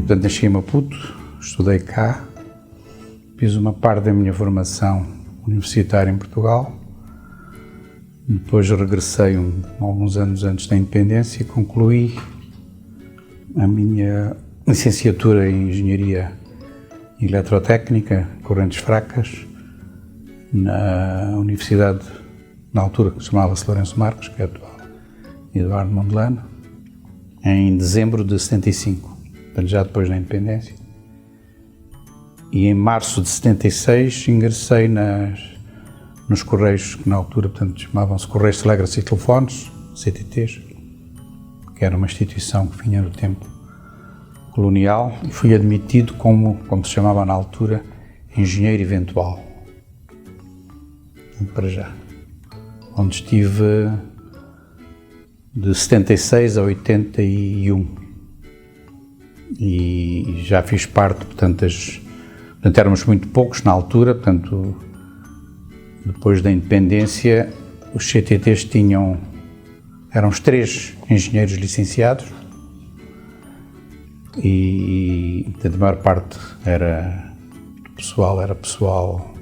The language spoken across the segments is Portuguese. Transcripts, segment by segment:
portanto, nasci em Maputo, estudei cá, fiz uma parte da minha formação universitária em Portugal, depois regressei alguns anos antes da independência e concluí a minha licenciatura em Engenharia Eletrotécnica, Correntes Fracas, na Universidade, na altura que chamava-se Lourenço Marques, que é atual, Eduardo Mondlane, em dezembro de 75, portanto já depois da independência. E em março de 76 ingressei nos Correios, que na altura, portanto, chamavam-se Correios de Telegramas e Telefones, CTTs, que era uma instituição que vinha do tempo colonial, e fui admitido como se chamava na altura, engenheiro eventual, para já, onde estive de 76 a 81, e já fiz parte, portanto, éramos muito poucos na altura, portanto, depois da independência, os CTTs eram os 3 engenheiros licenciados e, portanto, a maior parte era pessoal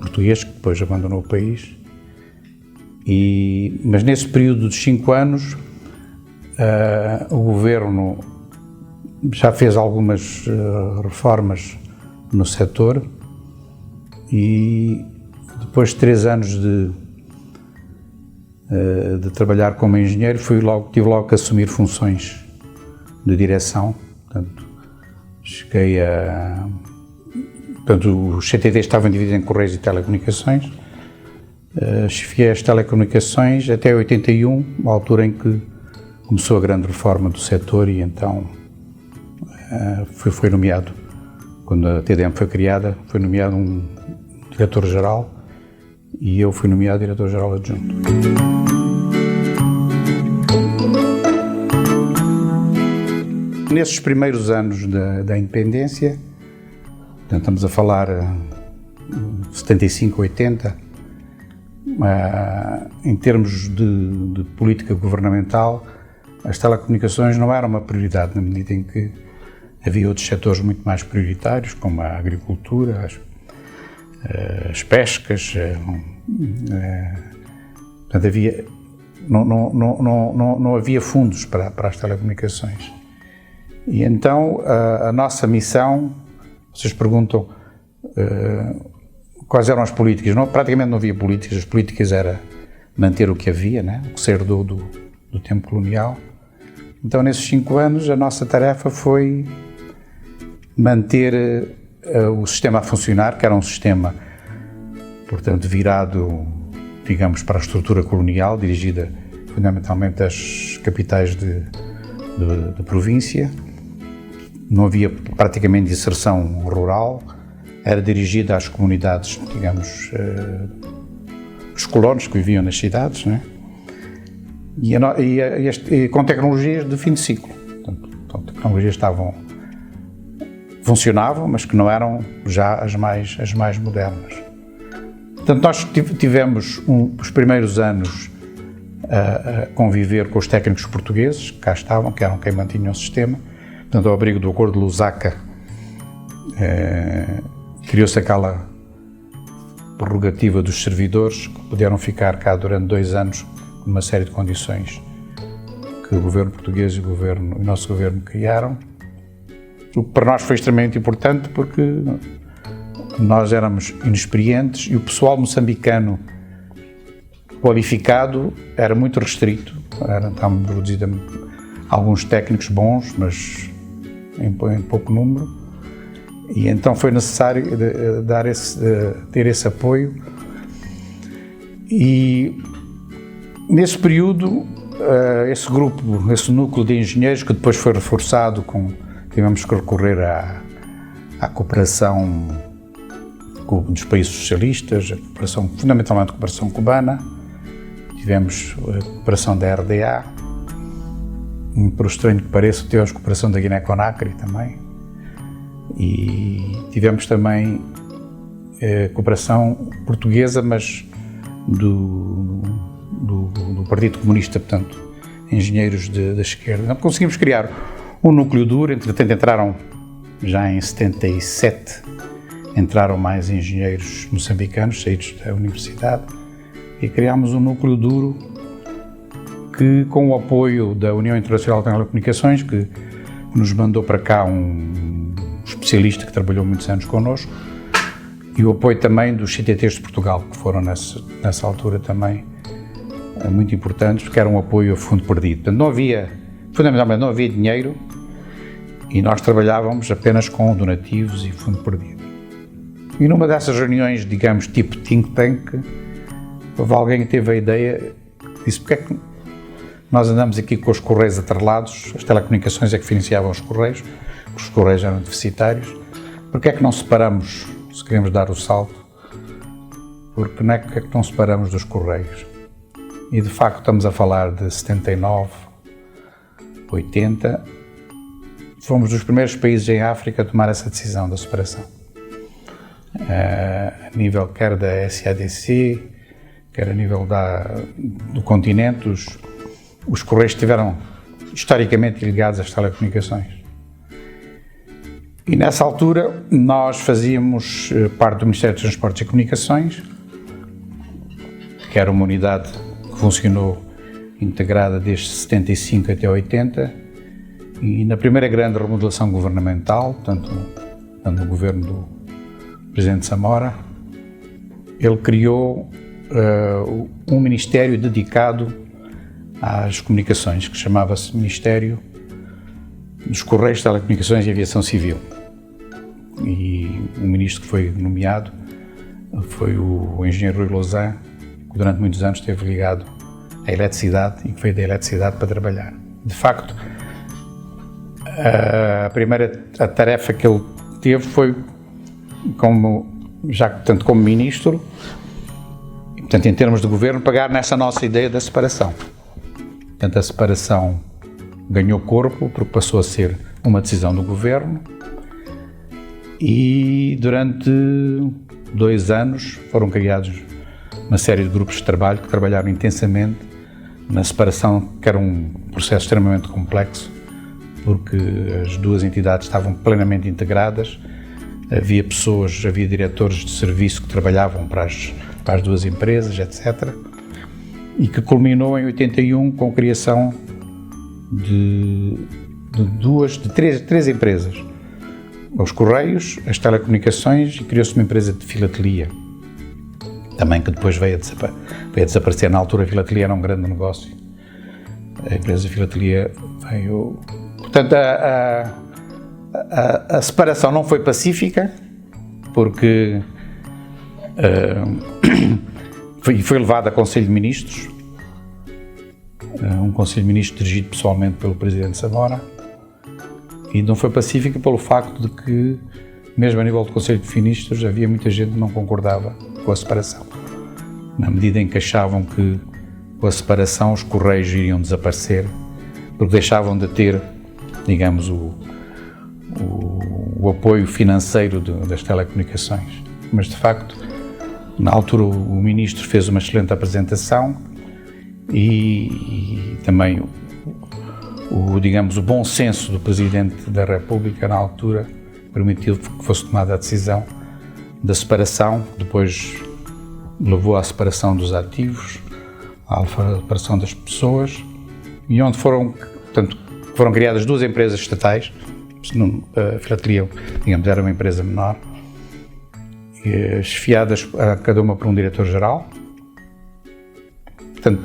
português, que depois abandonou o país. Mas nesse período de 5 anos, o governo já fez algumas reformas no setor e depois de 3 anos de trabalhar como engenheiro, tive logo que assumir funções de direção. Portanto, os CTTs estavam divididos em Correios e Telecomunicações. Chefiei as telecomunicações até 81, a altura em que começou a grande reforma do setor, e então foi nomeado, quando a TDM foi criada, foi nomeado um diretor-geral e eu fui nomeado diretor-geral adjunto. Nesses primeiros anos da independência, portanto, estamos a falar 75, 80, em termos de política governamental, as telecomunicações não eram uma prioridade, na medida em que havia outros setores muito mais prioritários, como a agricultura, as pescas, portanto, não havia fundos para as telecomunicações. E então a nossa missão, vocês perguntam quais eram as políticas, praticamente não havia políticas, as políticas era manter o que havia, né? O que se herdou do tempo colonial. Então, nesses 5 anos, a nossa tarefa foi manter o sistema a funcionar, que era um sistema, portanto, virado, digamos, para a estrutura colonial, dirigida fundamentalmente às capitais de província. Não havia praticamente inserção rural, era dirigida às comunidades, digamos, os colonos que viviam nas cidades, né? E com tecnologias de fim de ciclo. Portanto, tecnologias funcionavam, mas que não eram já as mais modernas. Portanto, nós tivemos os primeiros anos a conviver com os técnicos portugueses, que cá estavam, que eram quem mantinham o sistema. Portanto, ao abrigo do Acordo de Lusaka, criou-se aquela prerrogativa dos servidores, que puderam ficar cá durante 2 anos, uma série de condições que o governo português e o nosso governo criaram. O que para nós foi extremamente importante, porque nós éramos inexperientes e o pessoal moçambicano qualificado era muito restrito. Estávamos reduzidos a alguns técnicos bons, mas em pouco número, e então foi necessário ter esse apoio. E nesse período, esse núcleo de engenheiros, que depois foi reforçado, tivemos que recorrer à cooperação dos países socialistas, fundamentalmente a cooperação cubana, tivemos a cooperação da RDA, por estranho que pareça, tivemos a cooperação da Guiné-Conakry também, e tivemos também a cooperação portuguesa, mas do Partido Comunista, portanto, engenheiros da esquerda. Então, conseguimos criar um núcleo duro, entretanto entraram, já em 77, entraram mais engenheiros moçambicanos, saídos da universidade, e criámos um núcleo duro que, com o apoio da União Internacional de Telecomunicações, que nos mandou para cá um especialista que trabalhou muitos anos connosco, e o apoio também dos CTTs de Portugal, que foram nessa altura também muito importantes, porque era um apoio a fundo perdido. Portanto, não havia, fundamentalmente não havia dinheiro e nós trabalhávamos apenas com donativos e fundo perdido. E numa dessas reuniões, digamos, tipo think tank, houve alguém que teve a ideia, disse, porque é que nós andamos aqui com os correios atrelados, as telecomunicações é que financiavam os correios eram deficitários, porque é que não separamos, se queremos dar o salto, porque não é que não separamos dos correios? E de facto estamos a falar de 79, 80, fomos dos primeiros países em África a tomar essa decisão da separação. A nível quer da SADC, quer a nível do continente, os correios estiveram historicamente ligados às telecomunicações. E nessa altura nós fazíamos parte do Ministério dos Transportes e Comunicações, que era uma unidade que funcionou integrada desde 75 até 80, e na primeira grande remodelação governamental, portanto no governo do Presidente Samora, ele criou um ministério dedicado às comunicações, que chamava-se Ministério dos Correios, Telecomunicações e Aviação Civil. E o ministro que foi nomeado foi o engenheiro Rui Lausanne, que durante muitos anos esteve ligado à eletricidade e que veio da eletricidade para trabalhar. De facto, a tarefa que ele teve foi, como ministro, e, portanto, em termos de governo, pegar nessa nossa ideia da separação. Portanto, a separação ganhou corpo porque passou a ser uma decisão do governo e durante 2 anos foram criados uma série de grupos de trabalho que trabalharam intensamente na separação, que era um processo extremamente complexo, porque as duas entidades estavam plenamente integradas, havia diretores de serviço que trabalhavam para as duas empresas, etc. E que culminou em 81 com a criação de três empresas. Os Correios, as Telecomunicações, e criou-se uma empresa de filatelia, também que depois veio a desaparecer. Na altura a filatelia era um grande negócio. A empresa de filatelia veio... Portanto, a separação não foi pacífica, porque foi levado a Conselho de Ministros, um Conselho de Ministros dirigido pessoalmente pelo Presidente Samora, e não foi pacífica pelo facto de que, mesmo a nível do Conselho de Ministros, havia muita gente que não concordava com a separação, na medida em que achavam que com a separação os Correios iriam desaparecer, porque deixavam de ter, digamos, o apoio financeiro das telecomunicações. Mas, de facto, na altura o Ministro fez uma excelente apresentação e também digamos, o bom senso do Presidente da República na altura permitiu que fosse tomada a decisão da separação, depois levou à separação dos ativos, à separação das pessoas, e onde foram criadas 2 empresas estatais. A filatelia, digamos, era uma empresa menor, chefiadas a cada uma por um diretor-geral. Portanto,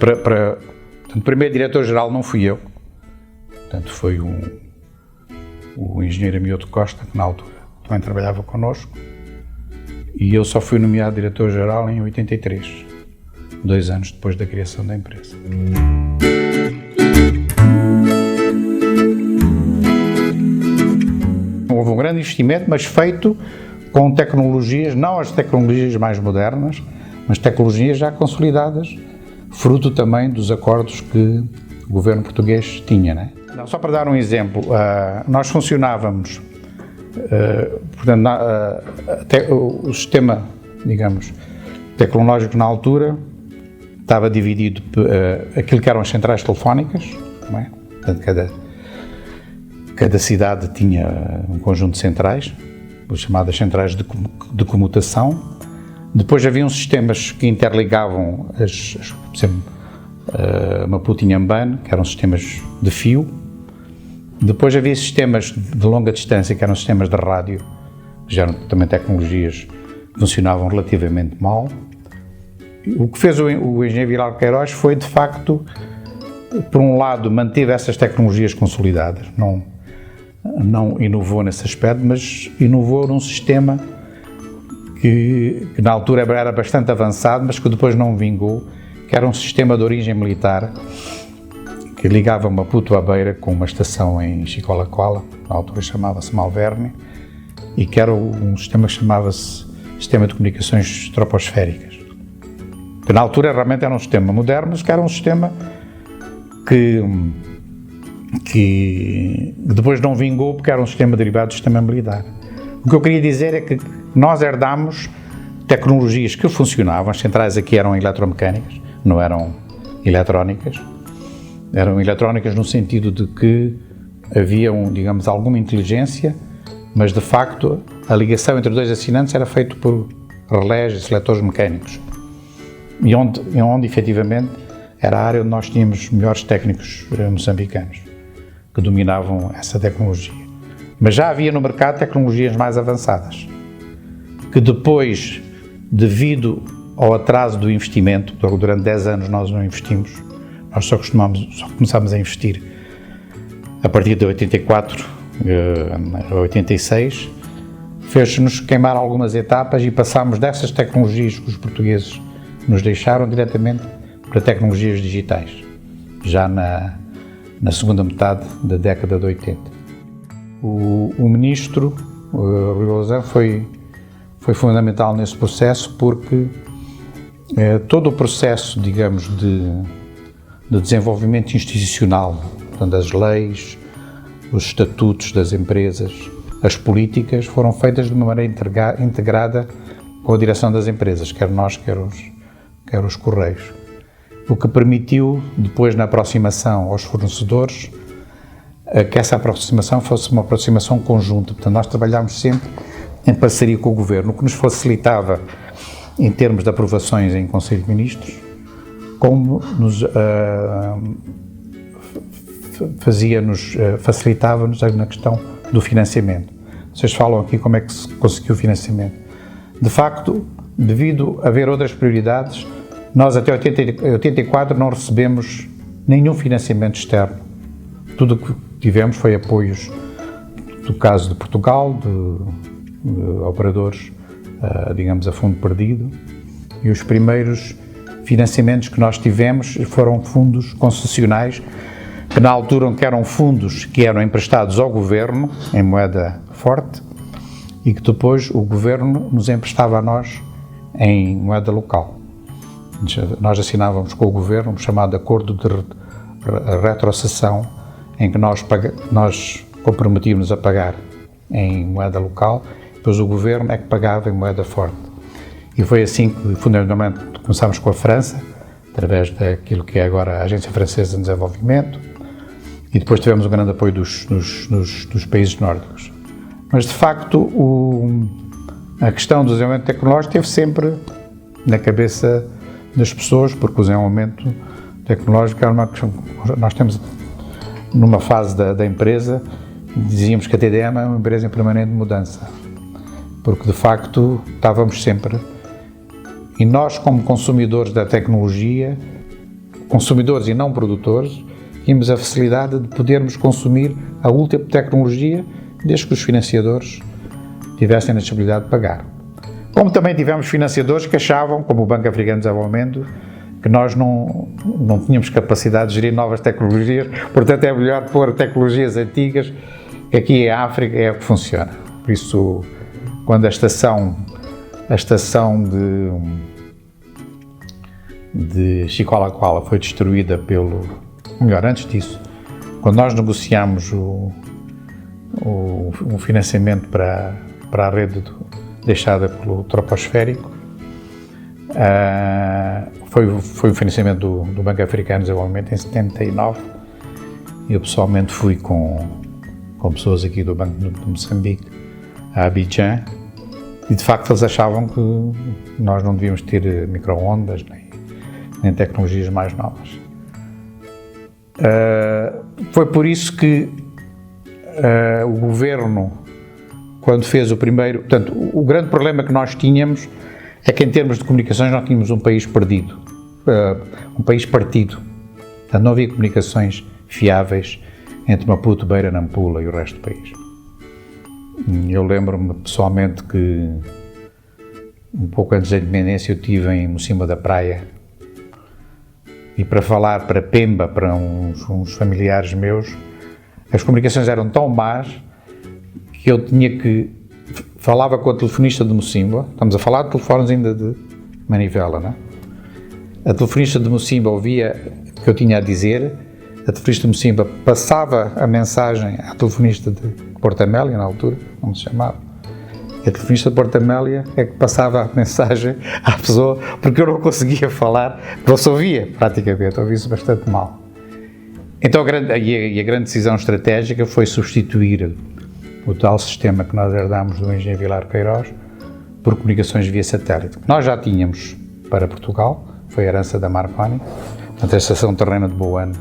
o primeiro diretor-geral não fui eu, portanto, foi o engenheiro Amioto Costa, que na altura também trabalhava connosco, e eu só fui nomeado diretor-geral em 83, 2 anos depois da criação da empresa. Houve um grande investimento, mas feito com tecnologias, não as tecnologias mais modernas, mas tecnologias já consolidadas, fruto também dos acordos que o governo português tinha, né? Não, só para dar um exemplo, nós funcionávamos, portanto, o sistema, digamos, tecnológico na altura estava dividido, aquilo que eram as centrais telefónicas, não é? Portanto, cada cidade tinha um conjunto de centrais, as chamadas centrais de comutação. Depois haviam sistemas que interligavam por exemplo, Maputo e Inhambane, que eram sistemas de fio. Depois havia sistemas de longa distância, que eram sistemas de rádio, que já eram também tecnologias que funcionavam relativamente mal. O que fez o engenheiro Vilar Queiroz foi, de facto, por um lado, manteve essas tecnologias consolidadas, não inovou nesse aspecto, mas inovou num sistema que na altura era bastante avançado, mas que depois não vingou, que era um sistema de origem militar, que ligava Maputo à Beira com uma estação em Chicolacoala, na altura chamava-se Malverne, e que era um sistema que chamava-se Sistema de Comunicações Troposféricas. Que na altura realmente era um sistema moderno, mas que era um sistema que depois não vingou porque era um sistema derivado do sistema militar. O que eu queria dizer é que nós herdámos tecnologias que funcionavam, as centrais aqui eram eletromecânicas, não eram eletrónicas. Eram eletrónicas no sentido de que havia, digamos, alguma inteligência, mas de facto a ligação entre dois assinantes era feita por relés e seletores mecânicos. E onde efetivamente era a área onde nós tínhamos melhores técnicos moçambicanos que dominavam essa tecnologia. Mas já havia no mercado tecnologias mais avançadas, que depois, devido ao atraso do investimento, durante 10 anos nós não investimos, nós só começámos a investir a partir de 84 a 86, fez-nos queimar algumas etapas e passámos dessas tecnologias que os portugueses nos deixaram diretamente para tecnologias digitais, já na segunda metade da década de 80. O ministro, Rui Lousã, foi fundamental nesse processo porque todo o processo, digamos, de desenvolvimento institucional, portanto, as leis, os estatutos das empresas, as políticas, foram feitas de uma maneira integrada com a direção das empresas, quer nós, quer os Correios. O que permitiu, depois, na aproximação aos fornecedores, que essa aproximação fosse uma aproximação conjunta. Portanto, nós trabalhámos sempre em parceria com o Governo, o que nos facilitava em termos de aprovações em Conselho de Ministros, como nos facilitava-nos na questão do financiamento. Vocês falam aqui como é que se conseguiu o financiamento. De facto, devido a haver outras prioridades, nós até 84 não recebemos nenhum financiamento externo. Tudo o que tivemos foi apoios, do caso de Portugal, de operadores, digamos, a fundo perdido, e os primeiros financiamentos que nós tivemos foram fundos concessionais, que na altura eram fundos que eram emprestados ao Governo, em moeda forte, e que depois o Governo nos emprestava a nós em moeda local. Nós assinávamos com o Governo um chamado Acordo de Retrocessão, em que nós comprometíamos a pagar em moeda local, depois o Governo é que pagava em moeda forte. E foi assim que, fundamentalmente, começámos com a França, através daquilo que é agora a Agência Francesa de Desenvolvimento, e depois tivemos um grande apoio dos países nórdicos. Mas, de facto, a questão do desenvolvimento tecnológico esteve sempre na cabeça das pessoas, porque o desenvolvimento tecnológico era uma questão. Nós temos, numa fase da empresa, dizíamos que a TDM é uma empresa em permanente mudança, porque, de facto, estávamos sempre. E nós, como consumidores da tecnologia, consumidores e não produtores, tínhamos a facilidade de podermos consumir a última tecnologia, desde que os financiadores tivessem a disponibilidade de pagar. Como também tivemos financiadores que achavam, como o Banco Africano de Desenvolvimento, que nós não tínhamos capacidade de gerir novas tecnologias, portanto é melhor pôr tecnologias antigas, que aqui em África é o que funciona. Por isso, quando a estação de Chicolacoala foi destruída antes disso, quando nós negociámos um financiamento para a rede deixada pelo troposférico, foi o financiamento do Banco Africano de Desenvolvimento em 79, Eu pessoalmente fui com pessoas aqui do Banco de Moçambique a Abidjan e de facto eles achavam que nós não devíamos ter micro-ondas nem tecnologias mais novas. Foi por isso que o governo, quando fez o primeiro... Portanto, o grande problema que nós tínhamos é que em termos de comunicações nós tínhamos um país perdido, um país partido. Portanto, não havia comunicações fiáveis entre Maputo, Beira, Nampula e o resto do país. Eu lembro-me pessoalmente que um pouco antes da independência eu estive em Mocimboa da Praia e para falar para Pemba, para uns familiares meus, as comunicações eram tão más que eu tinha que... Falava com a telefonista de Mocimboa, estamos a falar de telefones ainda de manivela, não é? A telefonista de Mocimboa ouvia o que eu tinha a dizer, a telefonista de Mocimboa passava a mensagem à telefonista de Porto Amélia, na altura, como se chamava, e a telefonista de Porto Amélia é que passava a mensagem à pessoa, porque eu não conseguia falar, não se ouvia praticamente, ouvia-se bastante mal. Então a grande decisão estratégica foi substituir o tal sistema que nós herdámos do engenheiro Vilar Queiroz por comunicações via satélite. Nós já tínhamos para Portugal, foi a herança da Marconi, portanto a estação terrena de Boano,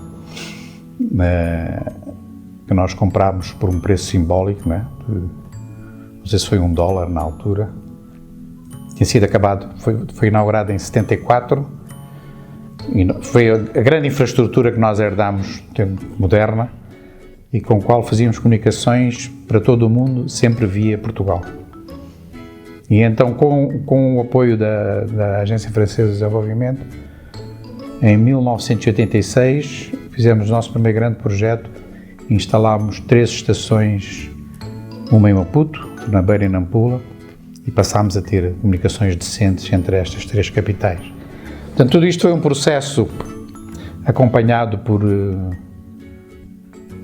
que nós comprámos por um preço simbólico, não é? Não sei se foi $1 na altura, tinha sido acabado, foi inaugurado em 74, e foi a grande infraestrutura que nós herdámos, moderna, e com a qual fazíamos comunicações para todo o mundo, sempre via Portugal. E então, com o apoio da Agência Francesa de Desenvolvimento, em 1986, fizemos o nosso primeiro grande projeto, instalámos 3 estações, uma em Maputo, na Beira e Nampula, e passámos a ter comunicações decentes entre estas 3 capitais. Portanto, tudo isto foi um processo acompanhado por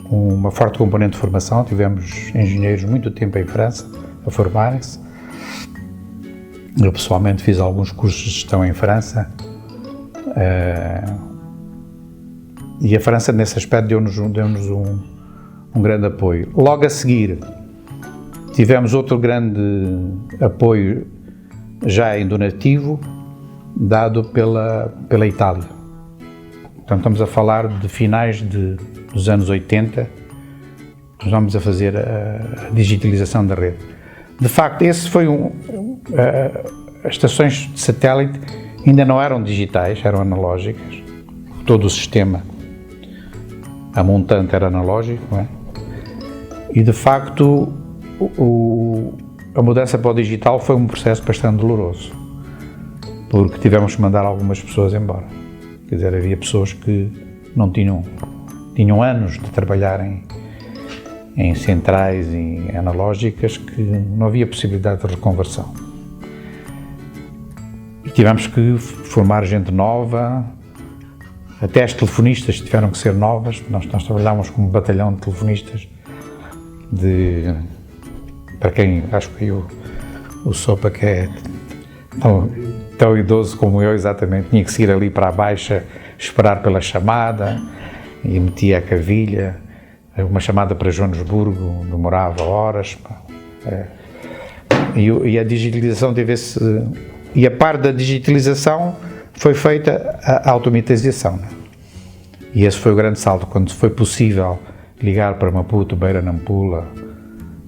uma forte componente de formação. Tivemos engenheiros muito tempo em França a formarem-se. Eu pessoalmente fiz alguns cursos de gestão em França e a França nesse aspecto deu-nos um grande apoio. Logo a seguir tivemos outro grande apoio já em donativo dado pela Itália. Portanto, estamos a falar de finais dos anos 80, nós vamos a fazer a digitalização da rede. De facto, esse foi as estações de satélite ainda não eram digitais, eram analógicas. Todo o sistema, a montante era analógico, não é? E de facto, a mudança para o digital foi um processo bastante doloroso, porque tivemos que mandar algumas pessoas embora. Quer dizer, havia pessoas que não tinham anos de trabalhar em centrais e analógicas que não havia possibilidade de reconversão. E tivemos que formar gente nova, até as telefonistas tiveram que ser novas. Nós trabalhávamos com um batalhão de telefonistas, para quem acho que o Sopa, que é tão idoso como eu, exatamente, tinha que seguir ali para a baixa, esperar pela chamada, e metia a cavilha. Uma chamada para Joanesburgo demorava horas. E a digitalização teve-se... E a par da digitalização foi feita a automatização, né? E esse foi o grande salto, quando foi possível ligar para Maputo, Beira, Nampula,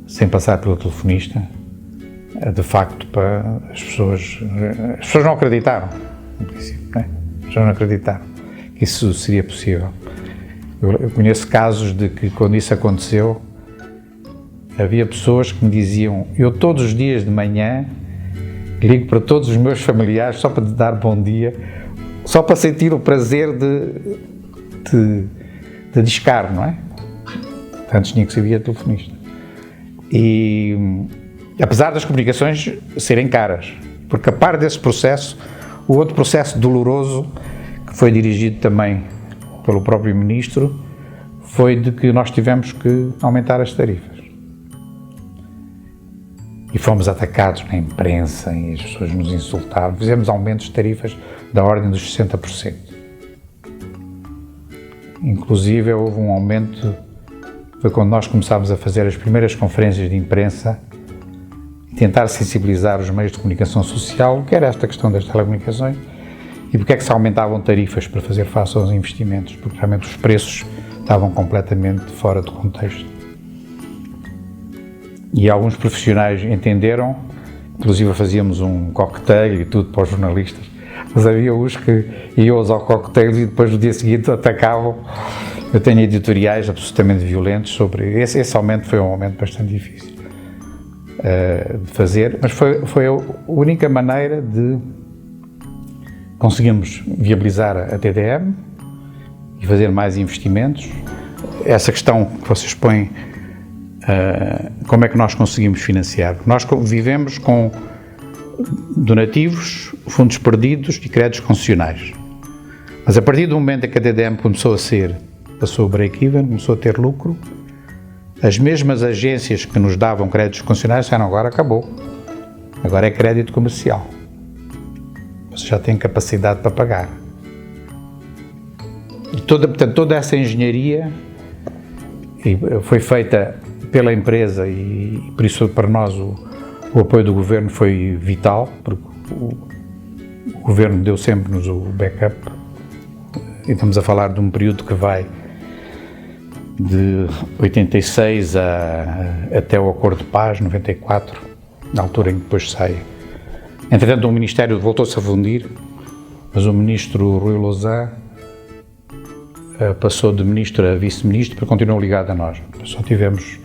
sem passar pelo telefonista. De facto, as pessoas não acreditaram, no princípio, né? As pessoas não acreditaram que isso seria possível. Eu conheço casos de que, quando isso aconteceu, havia pessoas que me diziam: eu todos os dias de manhã ligo para todos os meus familiares só para te dar bom dia, só para sentir o prazer de discar, não é? Antes tinha que ser via telefonista. E apesar das comunicações serem caras, porque a par desse processo, o outro processo doloroso, que foi dirigido também pelo próprio Ministro, foi de que nós tivemos que aumentar as tarifas. E fomos atacados na imprensa e as pessoas nos insultaram. Fizemos aumentos de tarifas da ordem dos 60%. inclusive houve um aumento, foi quando nós começámos a fazer as primeiras conferências de imprensa, tentar sensibilizar os meios de comunicação social, que era esta questão das telecomunicações, e porque é que se aumentavam tarifas para fazer face aos investimentos, porque realmente os preços estavam completamente fora de contexto. E alguns profissionais entenderam, inclusive fazíamos um cocktail e tudo para os jornalistas, mas havia uns que iam aos cocktails e depois no dia seguinte atacavam. Eu tenho editoriais absolutamente violentos sobre esse aumento. Foi um aumento bastante difícil de fazer, mas foi a única maneira de conseguirmos viabilizar a TDM e fazer mais investimentos. Essa questão que vocês põem, como é que nós conseguimos financiar? Nós vivemos com donativos, fundos perdidos e créditos concessionais. Mas a partir do momento em que a TDM passou o break-even, começou a ter lucro, as mesmas agências que nos davam créditos concessionais disseram: agora acabou, agora é crédito comercial. Você já tem capacidade para pagar. E portanto, toda essa engenharia foi feita pela empresa e por isso para nós o apoio do Governo foi vital, porque o Governo deu sempre-nos o backup. E estamos a falar de um período que vai de 86 até o Acordo de Paz, 94, na altura em que depois sai. Entretanto, o Ministério voltou-se a fundir, mas o Ministro Rui Lousã passou de Ministro a Vice-Ministro, porque continuou ligado a nós. Só tivemos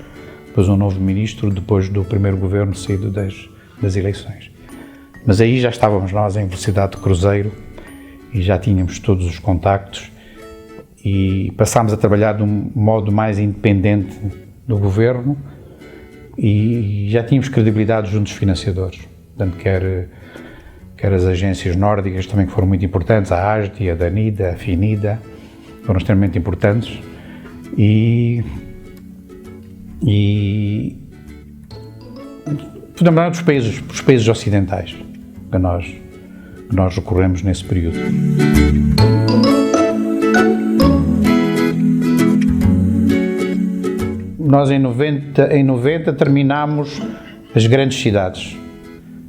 depois um novo Ministro, depois do primeiro Governo saído das eleições. Mas aí já estávamos nós em velocidade de cruzeiro e já tínhamos todos os contactos e passámos a trabalhar de um modo mais independente do Governo e já tínhamos credibilidade junto dos financiadores. Portanto, quer as agências nórdicas também, que foram muito importantes, a ASDI, a Danida, a Finida, foram extremamente importantes e fundamentalmente os países ocidentais que nós recorremos nesse período. Nós em 90 terminámos as grandes cidades.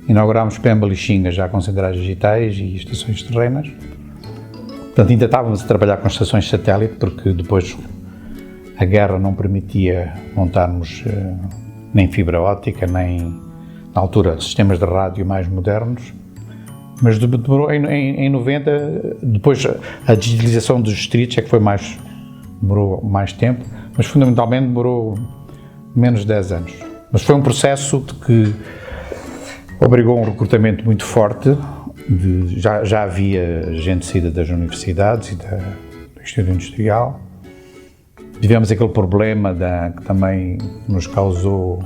Inaugurámos Pemba, Lixinga, já com centrais digitais e estações terrenas. Portanto, ainda estávamos a trabalhar com estações satélite, porque depois a guerra não permitia montarmos nem fibra óptica, nem, na altura, sistemas de rádio mais modernos. Mas demorou, em 90, depois a digitalização dos distritos é que demorou mais tempo, mas fundamentalmente demorou menos de 10 anos. Mas foi um processo de que obrigou um recrutamento muito forte, já havia gente saída das universidades e do Instituto Industrial. Tivemos aquele problema que também nos causou,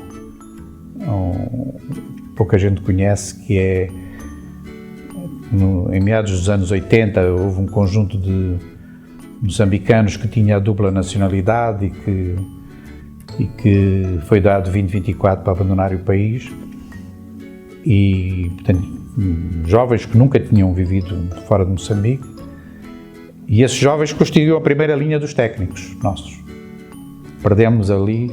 pouca gente conhece, que é, em meados dos anos 80, houve um conjunto de moçambicanos que tinha a dupla nacionalidade e que foi dado 2024 para abandonar o país. E, portanto, jovens que nunca tinham vivido fora de Moçambique, e esses jovens constituíam a primeira linha dos técnicos nossos. Perdemos ali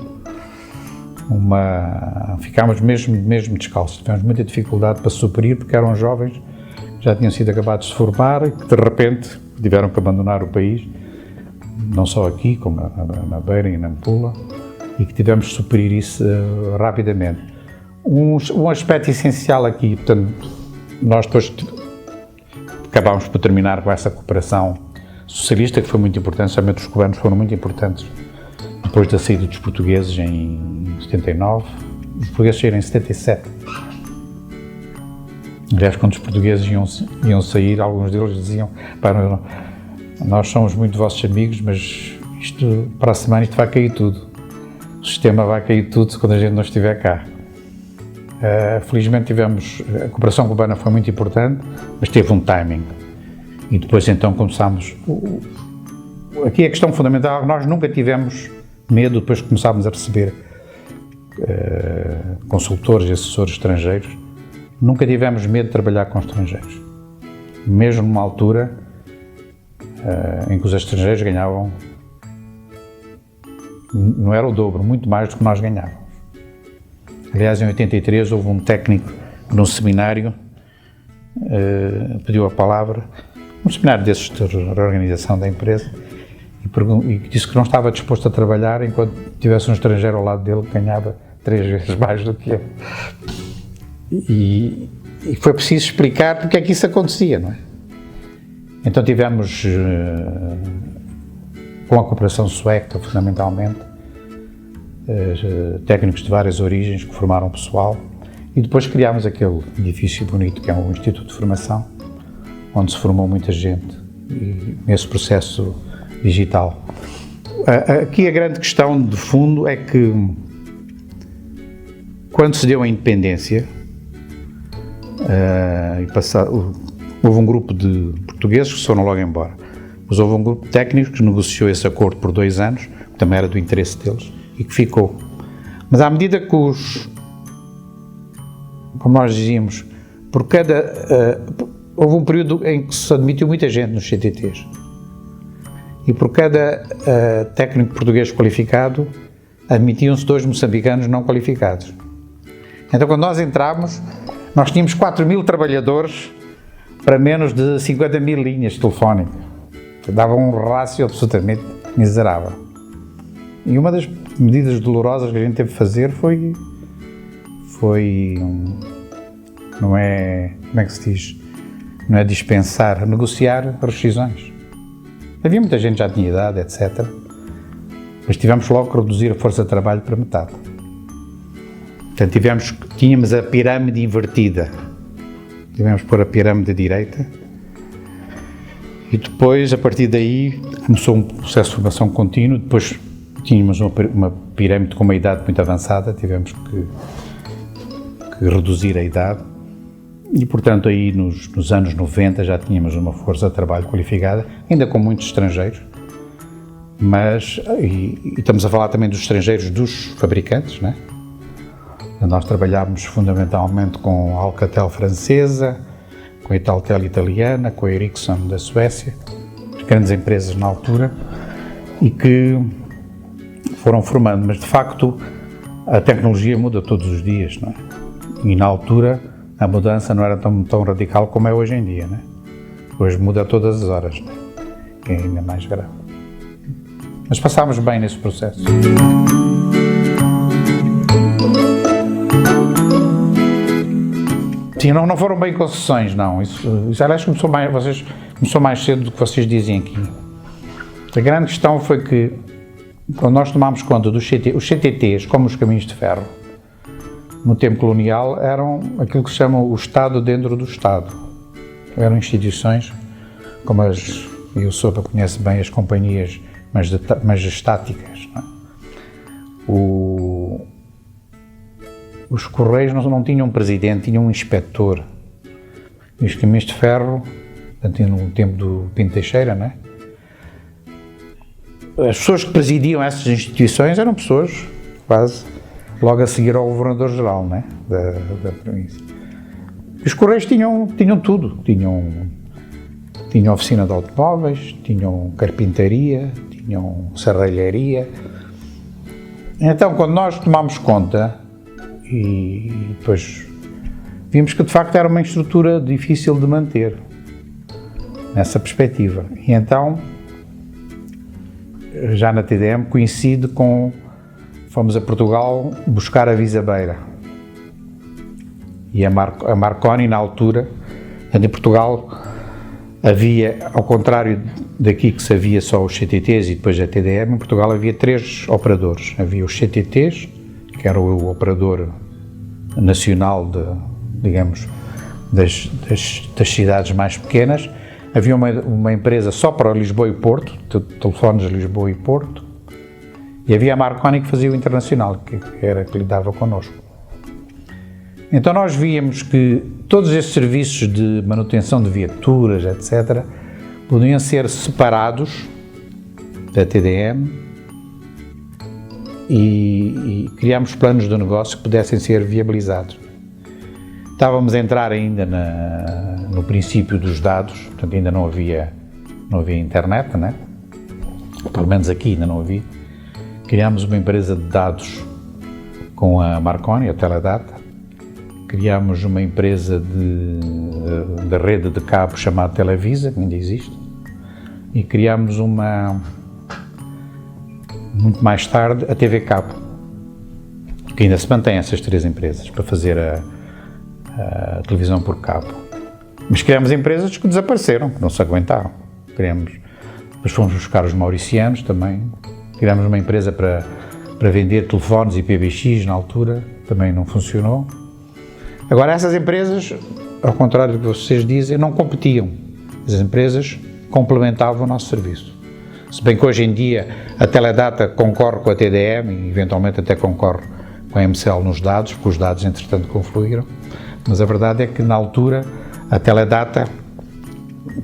ficámos mesmo descalços, tivemos muita dificuldade para suprir, porque eram jovens que já tinham sido acabados de formar e que de repente tiveram que abandonar o país, não só aqui, como na Beira e na Nampula, e que tivemos de suprir isso rapidamente. Um aspecto essencial aqui, portanto, nós depois acabámos por terminar com essa cooperação socialista, que foi muito importante, especialmente os cubanos foram muito importantes depois da saída dos portugueses em 79, os portugueses saíram em 77. Aliás, quando os portugueses iam sair, alguns deles diziam: nós somos muito vossos amigos, mas para a semana isto vai cair tudo. O sistema vai cair tudo quando a gente não estiver cá. Felizmente a cooperação cubana foi muito importante, mas teve um timing. E depois então começámos. Aqui a questão fundamental é que nós nunca tivemos medo, depois que começámos a receber consultores e assessores estrangeiros, nunca tivemos medo de trabalhar com estrangeiros. Mesmo numa altura em que os estrangeiros ganhavam não era o dobro, muito mais do que nós ganhávamos. Aliás, em 83 houve um técnico que num seminário pediu a palavra, um seminário desses de reorganização da empresa, e disse que não estava disposto a trabalhar enquanto tivesse um estrangeiro ao lado dele que ganhava 3 vezes mais do que ele. E foi preciso explicar porque é que isso acontecia, não é? Então tivemos, com a cooperação sueca, fundamentalmente, técnicos de várias origens que formaram pessoal, e depois criámos aquele edifício bonito que é um Instituto de Formação, onde se formou muita gente, e nesse processo digital. Aqui a grande questão de fundo é que, quando se deu a independência, houve um grupo de portugueses que se foram logo embora, mas houve um grupo de técnicos que negociou esse acordo por 2 anos, que também era do interesse deles, e que ficou. Mas à medida que como nós dizíamos, houve um período em que se admitiu muita gente nos CTTs, e por cada técnico português qualificado, admitiam-se 2 moçambicanos não qualificados. Então, quando nós entramos, nós tínhamos 4.000 trabalhadores para menos de 50.000 linhas telefónicas. Dava um rácio absolutamente miserável. E uma das medidas dolorosas que a gente teve de fazer não é, como é que se diz, não é dispensar, negociar rescisões. Havia muita gente que já tinha idade, etc. Mas tivemos logo que reduzir a força de trabalho para metade. Portanto, tínhamos a pirâmide invertida. Tivemos que pôr a pirâmide à direita. E depois, a partir daí, começou um processo de formação contínuo. Depois tínhamos uma pirâmide com uma idade muito avançada, tivemos que reduzir a idade. E, portanto, aí nos anos 90 já tínhamos uma força de trabalho qualificada, ainda com muitos estrangeiros, mas, e estamos a falar também dos estrangeiros dos fabricantes, não é? Nós trabalhámos fundamentalmente com a Alcatel francesa, com a Italtel italiana, com a Ericsson da Suécia, as grandes empresas na altura, e que foram formando, mas de facto a tecnologia muda todos os dias, não é? E na altura a mudança não era tão radical como é hoje em dia, não é? Hoje muda a todas as horas, não é? Que é ainda mais grave. Mas passámos bem nesse processo. Sim, não foram bem concessões, não. Isso aliás, começou mais cedo do que vocês dizem aqui. A grande questão foi que, quando nós tomámos conta dos os CTTs, como os caminhos de ferro, no tempo colonial, eram aquilo que se chama o Estado dentro do Estado. Eram instituições, como e o Sopa conhece bem as companhias mais estáticas, não é? Os Correios não tinham um presidente, tinham um inspetor. E os caminhos de ferro, portanto, no tempo do Pinto Teixeira, não é? As pessoas que presidiam essas instituições eram pessoas quase logo a seguir ao governador-geral, não é? da província. E os Correios tinham tudo. Tinham oficina de automóveis, tinham carpintaria, tinham serralharia. Então, quando nós tomámos conta, e depois vimos que de facto era uma estrutura difícil de manter, nessa perspectiva. E então, já na TDM, coincide com... Fomos a Portugal buscar a Visabeira. E a Marconi, na altura, em Portugal, havia, ao contrário daqui que se havia só os CTTs e depois a TDM, em Portugal havia 3 operadores. Havia os CTTs, que era o operador nacional digamos, das cidades mais pequenas. Havia uma empresa só para Lisboa e Porto, telefones Lisboa e Porto, e havia a Marconi que fazia o internacional, que lidava connosco. Então nós víamos que todos esses serviços de manutenção de viaturas, etc., podiam ser separados da TDM e criámos planos de negócio que pudessem ser viabilizados. Estávamos a entrar ainda no princípio dos dados, portanto ainda não havia internet, né? Pelo menos aqui ainda não havia. Criámos uma empresa de dados com a Marconi, a Teledata. Criámos uma empresa de rede de cabo chamada Televisa, que ainda existe. E criámos muito mais tarde, a TV Cabo, que ainda se mantém essas 3 empresas para fazer a televisão por cabo. Mas criámos empresas que desapareceram, que não se aguentaram. Depois fomos buscar os mauricianos também. Criámos uma empresa para vender telefones e PBX na altura, também não funcionou. Agora, essas empresas, ao contrário do que vocês dizem, não competiam. As empresas complementavam o nosso serviço. Se bem que hoje em dia a Teledata concorre com a TDM e eventualmente até concorre com a MCL nos dados, porque os dados entretanto confluíram, mas a verdade é que na altura a Teledata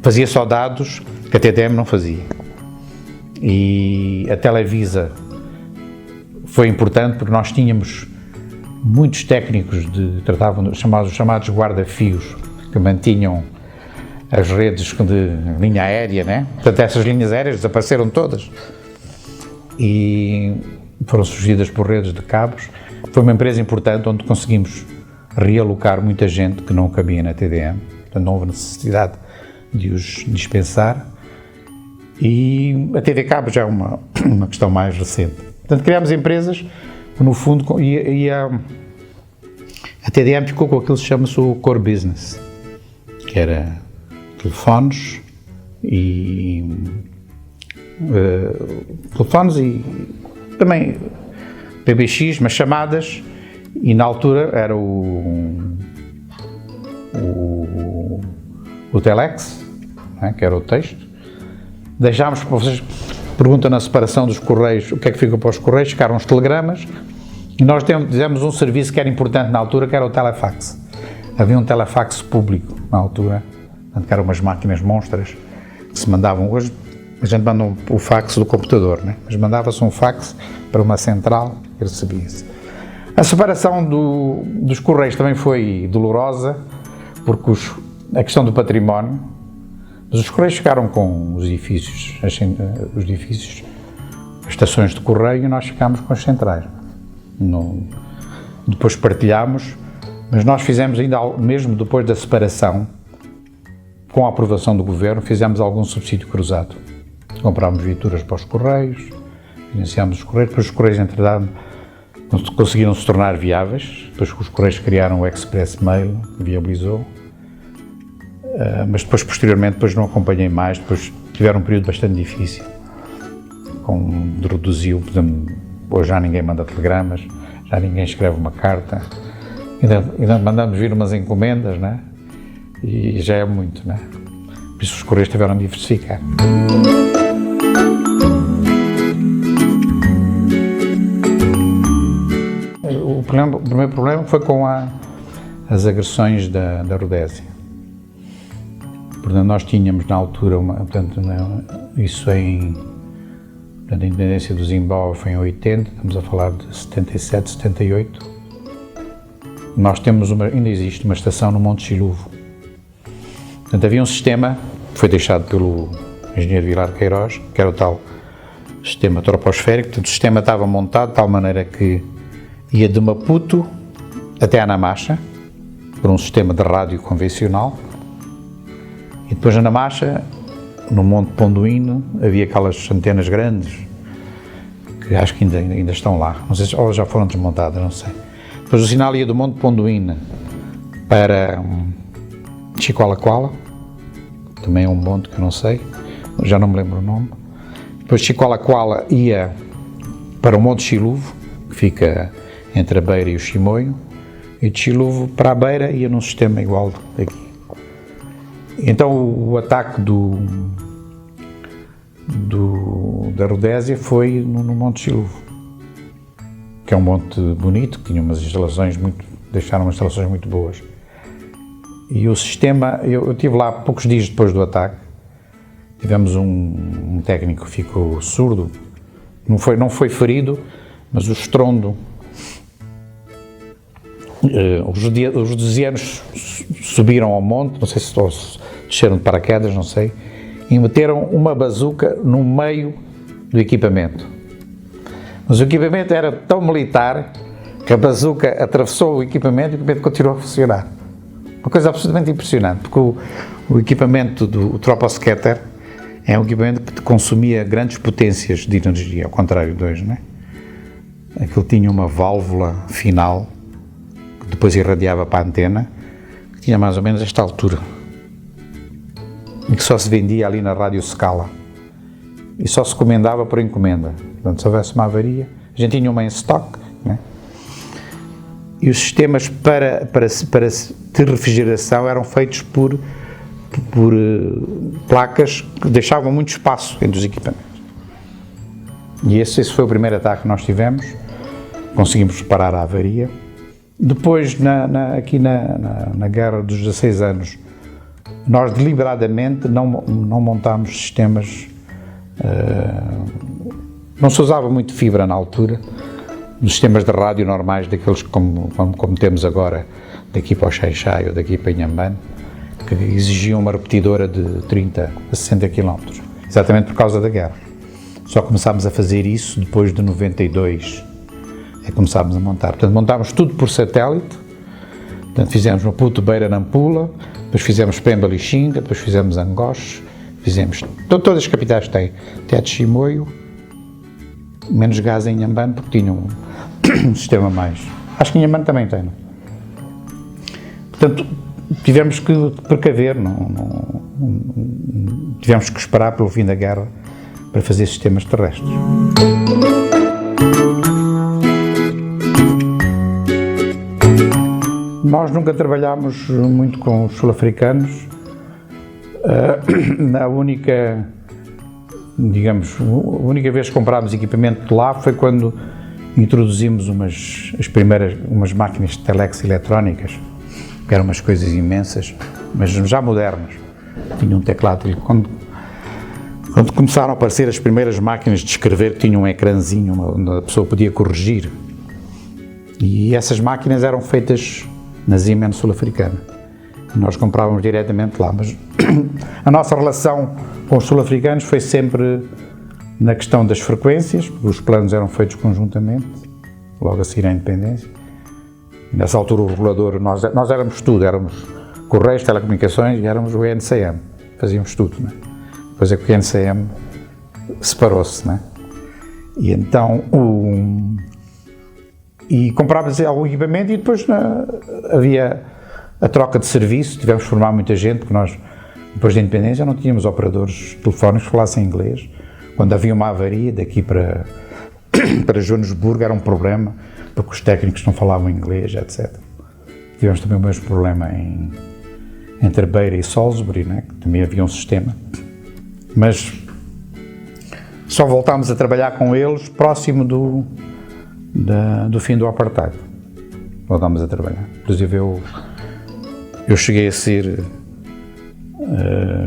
fazia só dados que a TDM não fazia. E a Televisa foi importante porque nós tínhamos muitos técnicos tratavam os chamados guarda-fios, que mantinham as redes de linha aérea, né? Portanto, essas linhas aéreas desapareceram todas e foram substituídas por redes de cabos. Foi uma empresa importante onde conseguimos realocar muita gente que não cabia na TDM, portanto não houve necessidade de os dispensar. E a TV Cabo já é uma questão mais recente. Portanto, criámos empresas que, no fundo, a TDM ficou com aquilo que chama-se o core business, que era telefones e também PBX, mas chamadas, e na altura era o Telex, né, que era o texto. Deixámos, vocês perguntam na separação dos correios, o que é que fica para os correios, ficaram os telegramas, e nós fizemos um serviço que era importante na altura, que era o telefax. Havia um telefax público na altura, portanto, que eram umas máquinas monstras, que se mandavam, hoje a gente manda o fax do computador, né? Mas mandava-se um fax para uma central e recebia-se. A separação dos correios também foi dolorosa, porque a questão do património, mas os correios ficaram com os edifícios, as estações de correio, e nós ficámos com as centrais. Depois partilhámos, mas nós fizemos ainda, mesmo depois da separação, com a aprovação do governo, fizemos algum subsídio cruzado. Comprámos viaturas para os correios, financiámos os correios, depois os correios, entretanto, conseguiram se tornar viáveis, depois os correios criaram o Express Mail, que viabilizou. Mas depois, posteriormente, não acompanhei mais, depois tiveram um período bastante difícil, reduziu, por exemplo, hoje já ninguém manda telegramas, já ninguém escreve uma carta, ainda mandamos vir umas encomendas, né? E já é muito, né? Por isso os correios tiveram de diversificar. O primeiro problema foi com as agressões da Rodésia. Portanto, nós tínhamos na altura, a independência do Zimbábue foi em 80, estamos a falar de 77, 78. Nós temos ainda existe uma estação no Monte Chiluvo. Portanto, havia um sistema que foi deixado pelo engenheiro Vilar Queiroz, que era o tal sistema troposférico. Portanto, o sistema estava montado de tal maneira que ia de Maputo até Anamacha, por um sistema de rádio convencional. E depois na Namacha, no Monte Pondoíno, havia aquelas antenas grandes, que acho que ainda estão lá, não sei se já foram desmontadas, não sei. Depois o sinal ia do Monte Pondoíno para Chicoalacoala, também é um monte que eu não sei, já não me lembro o nome. Depois Chicoalacoala ia para o Monte Chiluvo, que fica entre a Beira e o Chimoio, e de Chiluvo para a Beira ia num sistema igual daqui. Então o ataque da Rodésia foi no Monte Chiluvo, que é um monte bonito, que tinha deixaram umas instalações muito boas. E o sistema, eu estive lá poucos dias depois do ataque, tivemos um técnico que ficou surdo, não foi ferido, mas o estrondo, os rodesianos subiram ao monte, não sei se desceram de paraquedas, não sei, e meteram uma bazuca no meio do equipamento. Mas o equipamento era tão militar que a bazuca atravessou o equipamento e o equipamento continuou a funcionar. Uma coisa absolutamente impressionante, porque o equipamento do Troposcatter é um equipamento que consumia grandes potências de energia, ao contrário de hoje, não é? Aquilo tinha uma válvula final, que depois irradiava para a antena, que tinha mais ou menos esta altura, e que só se vendia ali na Rádio Scala, e só se comendava por encomenda. Portanto, se houvesse uma avaria, a gente tinha uma em stock, não é? E os sistemas de refrigeração eram feitos por placas que deixavam muito espaço entre os equipamentos. E esse foi o primeiro ataque que nós tivemos, conseguimos reparar a avaria. Depois, aqui na Guerra dos 16 anos, nós deliberadamente não montámos sistemas, não se usava muito fibra na altura, nos sistemas de rádio normais, daqueles como temos agora, daqui para o Xai-Xai ou daqui para Inhambane, que exigiam uma repetidora de 30 a 60 km, exatamente por causa da guerra. Só começámos a fazer isso depois de 92, começámos a montar. Portanto, montámos tudo por satélite, portanto, fizemos Maputo, Beira, Nampula, depois fizemos Pemba, Lixinga, depois fizemos Angoche, fizemos, todas as capitais têm, até de Chimoio, menos gás em Inhambane, porque tinham um sistema mais, acho que em Inhambane também tem, não? Portanto, tivemos que precaver, tivemos que esperar pelo fim da guerra para fazer sistemas terrestres. Nós nunca trabalhámos muito com os sul-africanos. A única vez que comprámos equipamento de lá foi quando introduzimos umas máquinas de telex eletrónicas, que eram umas coisas imensas, mas já modernas. Tinha um teclado. Quando começaram a aparecer as primeiras máquinas de escrever, que tinham um ecrãzinho onde a pessoa podia corrigir, e essas máquinas eram feitas na Siemens sul-africana. Nós comprávamos diretamente lá, mas a nossa relação com os sul-africanos foi sempre na questão das frequências, porque os planos eram feitos conjuntamente, logo a seguir à independência. Nessa altura o regulador, nós éramos tudo, éramos Correios, Telecomunicações e éramos o ENCM, fazíamos tudo, não é? Depois é que o ENCM separou-se, não é? E então comprávamos algum equipamento e depois havia a troca de serviço, tivemos que formar muita gente, porque nós, depois da independência, não tínhamos operadores telefónicos que falassem inglês. Quando havia uma avaria daqui para Joanesburgo era um problema, porque os técnicos não falavam inglês, etc. Tivemos também o mesmo problema entre Beira e Salisbury, né, que também havia um sistema. Mas só voltámos a trabalhar com eles próximo do fim do apartheid. Voltámos a trabalhar. Inclusive eu cheguei a ser,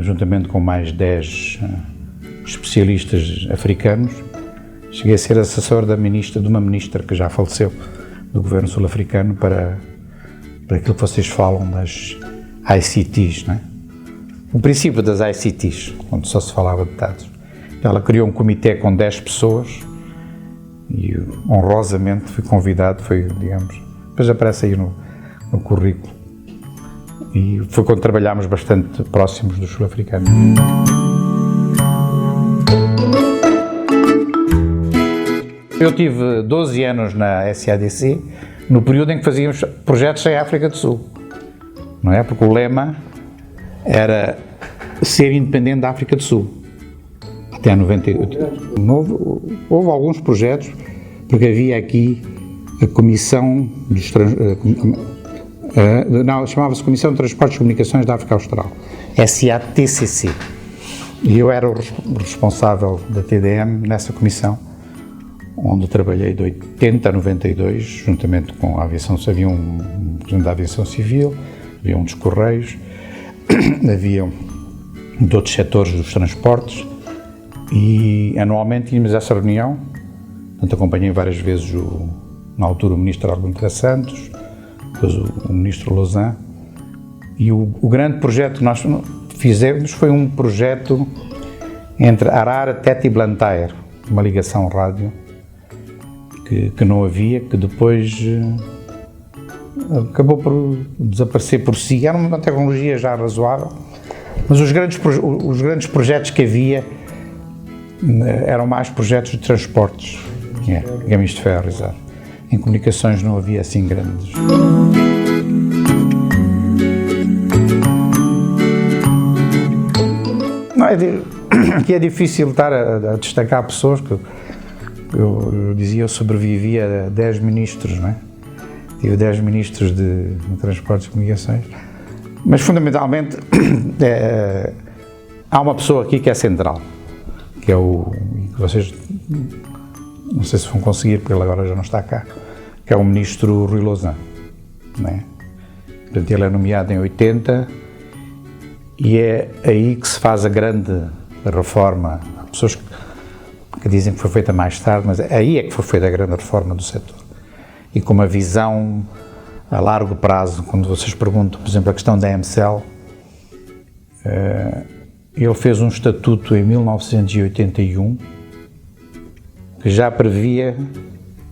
juntamente com mais 10 especialistas africanos, cheguei a ser assessor de uma ministra que já faleceu, do governo sul-africano, para aquilo que vocês falam das ICTs, não é? O princípio das ICTs, onde só se falava de dados. Ela criou um comitê com 10 pessoas e honrosamente fui convidado, depois aparece aí no currículo. E foi quando trabalhámos bastante próximos dos sul-africanos. Eu tive 12 anos na SADC, no período em que fazíamos projetos em África do Sul, não é? Porque o lema era ser independente da África do Sul, até 98. Houve alguns projetos, porque havia aqui a Comissão dos chamava-se Comissão de Transportes e Comunicações da África Austral, SATCC, e eu era o responsável da TDM nessa comissão, onde trabalhei de 80 a 92, juntamente com a aviação. Havia um presidente da aviação civil, havia um dos Correios, havia de outros setores dos transportes, e anualmente tínhamos essa reunião. Portanto, acompanhei várias vezes na altura o ministro Albuquerque Santos, depois o ministro Lausanne, e o grande projeto que nós fizemos foi um projeto entre Arara, Tete e Blantyre, uma ligação rádio, que não havia, que depois acabou por desaparecer por si. Era uma tecnologia já razoável, mas os grandes projetos que havia eram mais projetos de transportes, caminhos de ferro, exato. Em comunicações não havia assim grandes. Não, que é difícil estar a destacar pessoas que eu dizia, eu sobrevivi a 10 ministros, não é? Tive 10 ministros de transportes e comunicações, mas fundamentalmente há uma pessoa aqui que é central, que é que vocês, não sei se vão conseguir, porque ele agora já não está cá, que é o ministro Rui Lousã, não é? Portanto, ele é nomeado em 80 e é aí que se faz a grande reforma. Há pessoas que dizem que foi feita mais tarde, mas aí é que foi feita a grande reforma do setor. E com uma visão a largo prazo, quando vocês perguntam, por exemplo, a questão da MCL, ele fez um estatuto em 1981 que já previa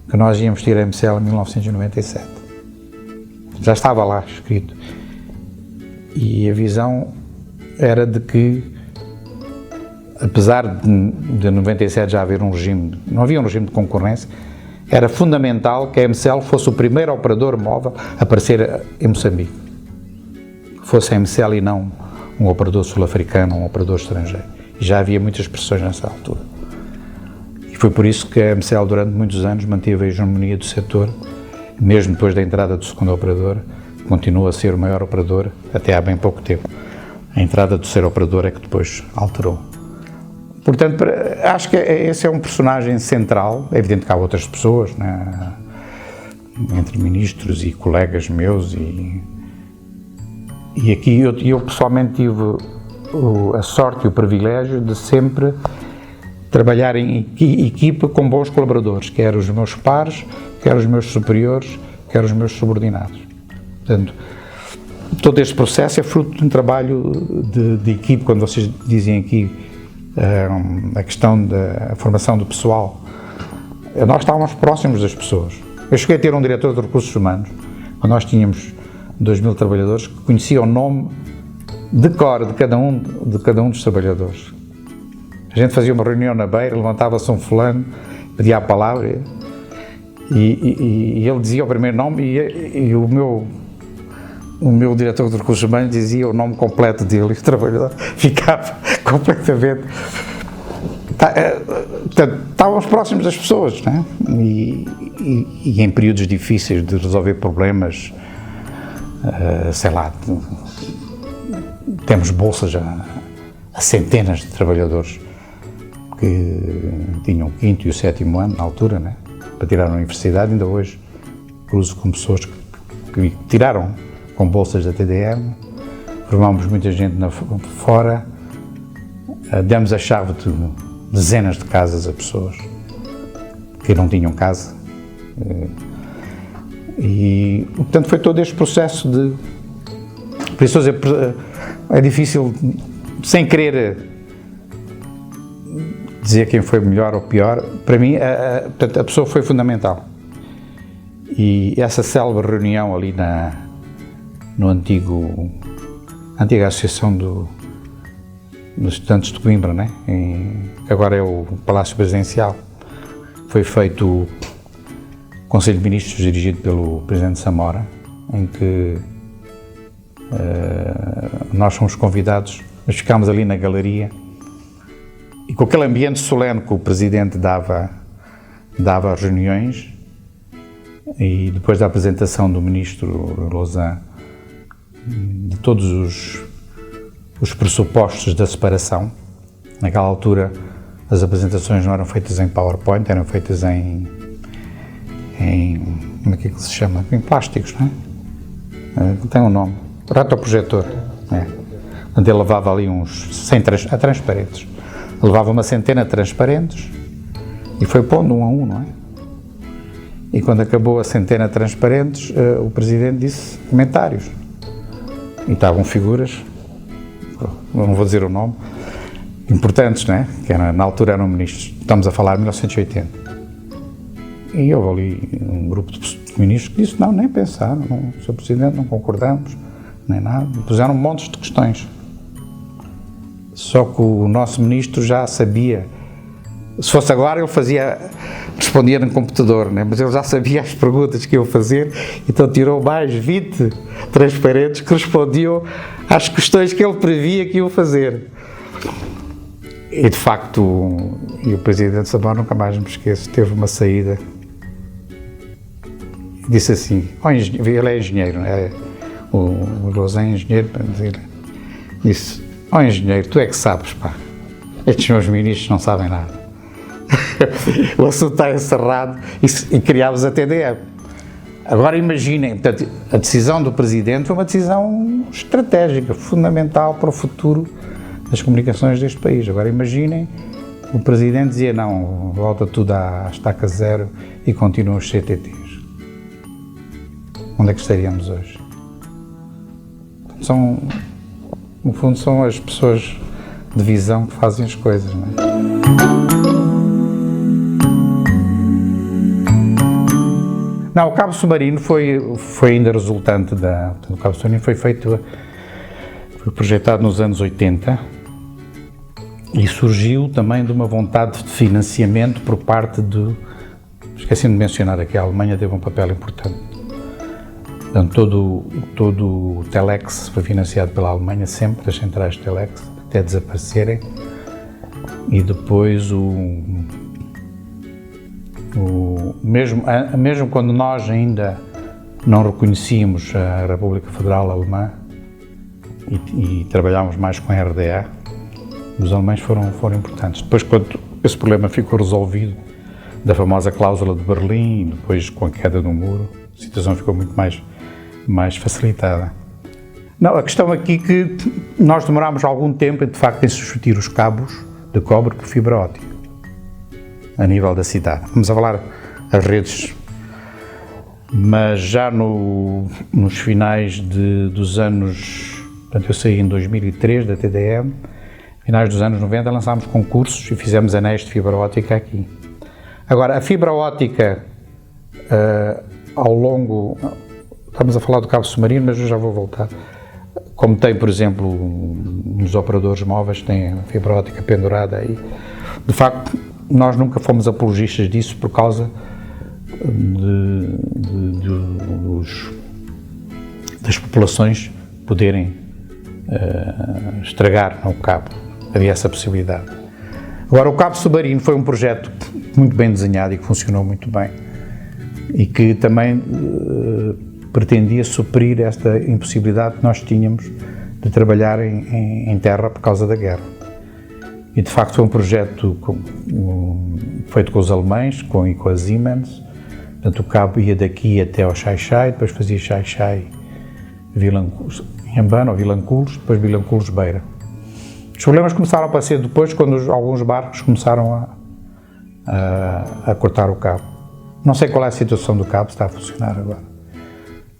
que nós íamos ter a MCL em 1997. Já estava lá escrito. E a visão era de que, apesar de 97 já haver um regime, não havia um regime de concorrência, era fundamental que a MCL fosse o primeiro operador móvel a aparecer em Moçambique. Que fosse a MCL e não um operador sul-africano, um operador estrangeiro. E já havia muitas pressões nessa altura. E foi por isso que a MCL durante muitos anos manteve a hegemonia do setor, mesmo depois da entrada do segundo operador, continua a ser o maior operador até há bem pouco tempo. A entrada do terceiro operador é que depois alterou. Portanto, acho que esse é um personagem central. É evidente que há outras pessoas, né, entre ministros e colegas meus, e aqui eu pessoalmente tive a sorte e o privilégio de sempre trabalhar em equipa com bons colaboradores, quer os meus pares, quer os meus superiores, quer os meus subordinados. Portanto, todo este processo é fruto de um trabalho de equipe. Quando vocês dizem aqui a questão da formação do pessoal, nós estávamos próximos das pessoas. Eu cheguei a ter um diretor de recursos humanos, quando nós tínhamos 2.000 trabalhadores, que conhecia o nome de cor de cada um dos trabalhadores. A gente fazia uma reunião na beira, levantava-se um fulano, pedia a palavra, e ele dizia o primeiro nome, e o meu diretor de recursos humanos dizia o nome completo dele, e o trabalhador ficava completamente... Portanto, estávamos próximos das pessoas, não é? E em períodos difíceis de resolver problemas, sei lá, temos bolsas a centenas de trabalhadores que tinham o 5º e o 7º ano, na altura, né, para tirar a universidade. Ainda hoje cruzo com pessoas que tiraram com bolsas da TDM, formámos muita gente fora, demos a chave de dezenas de casas a pessoas que não tinham casa. E, portanto, foi todo este processo de... Por isso, é difícil, sem querer dizer quem foi melhor ou pior. Para mim, portanto, a pessoa foi fundamental. E essa célebre reunião ali no antiga associação dos estudantes de Coimbra, né? Que agora é o Palácio Presidencial, foi feito o Conselho de Ministros dirigido pelo Presidente Samora, em que nós fomos convidados, nós ficámos ali na galeria, e com aquele ambiente solene que o Presidente dava às reuniões, e depois da apresentação do Ministro Lousã de todos os pressupostos da separação. Naquela altura as apresentações não eram feitas em PowerPoint, eram feitas como é que se chama? Em plásticos, não é? Tem um nome, retroprojetor. Portanto, ele levava ali transparentes. Levava uma centena de transparentes e foi pondo um a um, não é? E quando acabou a centena de transparentes, o Presidente disse comentários. E estavam figuras, não vou dizer o nome, importantes, não é? Que na altura eram ministros. Estamos a falar de 1980. E houve ali um grupo de ministros que disse, não, nem pensar, não, Sr. Presidente, não concordamos, nem nada, e puseram montes de questões. Só que o nosso ministro já sabia, se fosse agora ele respondia no computador, né? Mas ele já sabia as perguntas que iam fazer, então tirou mais 20 transparentes que respondiam às questões que ele previa que iam fazer. E de facto, o Presidente Sampaio, nunca mais me esqueço, teve uma saída, disse assim, ele é engenheiro, né? O Lousan é engenheiro, para dizer, disse, engenheiro, tu é que sabes, pá, estes meus ministros não sabem nada. O assunto está encerrado e criámos a TDM. Agora imaginem, portanto, a decisão do Presidente foi uma decisão estratégica, fundamental para o futuro das comunicações deste país. Agora imaginem, o Presidente dizia não, volta tudo à estaca zero e continuam os CTTs. Onde é que estaríamos hoje? No fundo são as pessoas de visão que fazem as coisas, não é? Não, o cabo submarino foi ainda resultante o cabo submarino foi projetado nos anos 80 e surgiu também de uma vontade de financiamento por parte esqueci-me de mencionar aqui, a Alemanha teve um papel importante. Portanto, todo o Telex foi financiado pela Alemanha, sempre, as centrais de Telex, até desaparecerem, e depois mesmo quando nós ainda não reconhecíamos a República Federal Alemã e trabalhámos mais com a RDA, os alemães foram importantes. Depois, quando esse problema ficou resolvido, da famosa cláusula de Berlim, depois com a queda do muro, a situação ficou muito mais facilitada. Não, a questão aqui é que nós demorámos algum tempo, de facto, em substituir os cabos de cobre por fibra óptica, a nível da cidade. Vamos a falar as redes, mas já nos finais dos anos, portanto eu saí em 2003 da TDM, finais dos anos 90 lançámos concursos e fizemos anéis de fibra óptica aqui. Agora, a fibra óptica ao longo, estamos a falar do cabo submarino, mas eu já vou voltar. Como tem, por exemplo, nos operadores móveis, tem a fibra óptica pendurada aí. De facto, nós nunca fomos apologistas disso por causa das populações poderem estragar o cabo. Havia essa possibilidade. Agora, o cabo submarino foi um projeto muito bem desenhado e que funcionou muito bem e que também pretendia suprir esta impossibilidade que nós tínhamos de trabalhar em terra por causa da guerra. E de facto foi um projeto feito com os alemães e com a Siemens. Portanto, o cabo ia daqui até ao Xai-Xai, depois fazia Xai-Xai, Inhambane ou Vilanculos, depois Vilanculos-Beira. Os problemas começaram a aparecer depois, quando alguns barcos começaram a cortar o cabo. Não sei qual é a situação do cabo, se está a funcionar agora,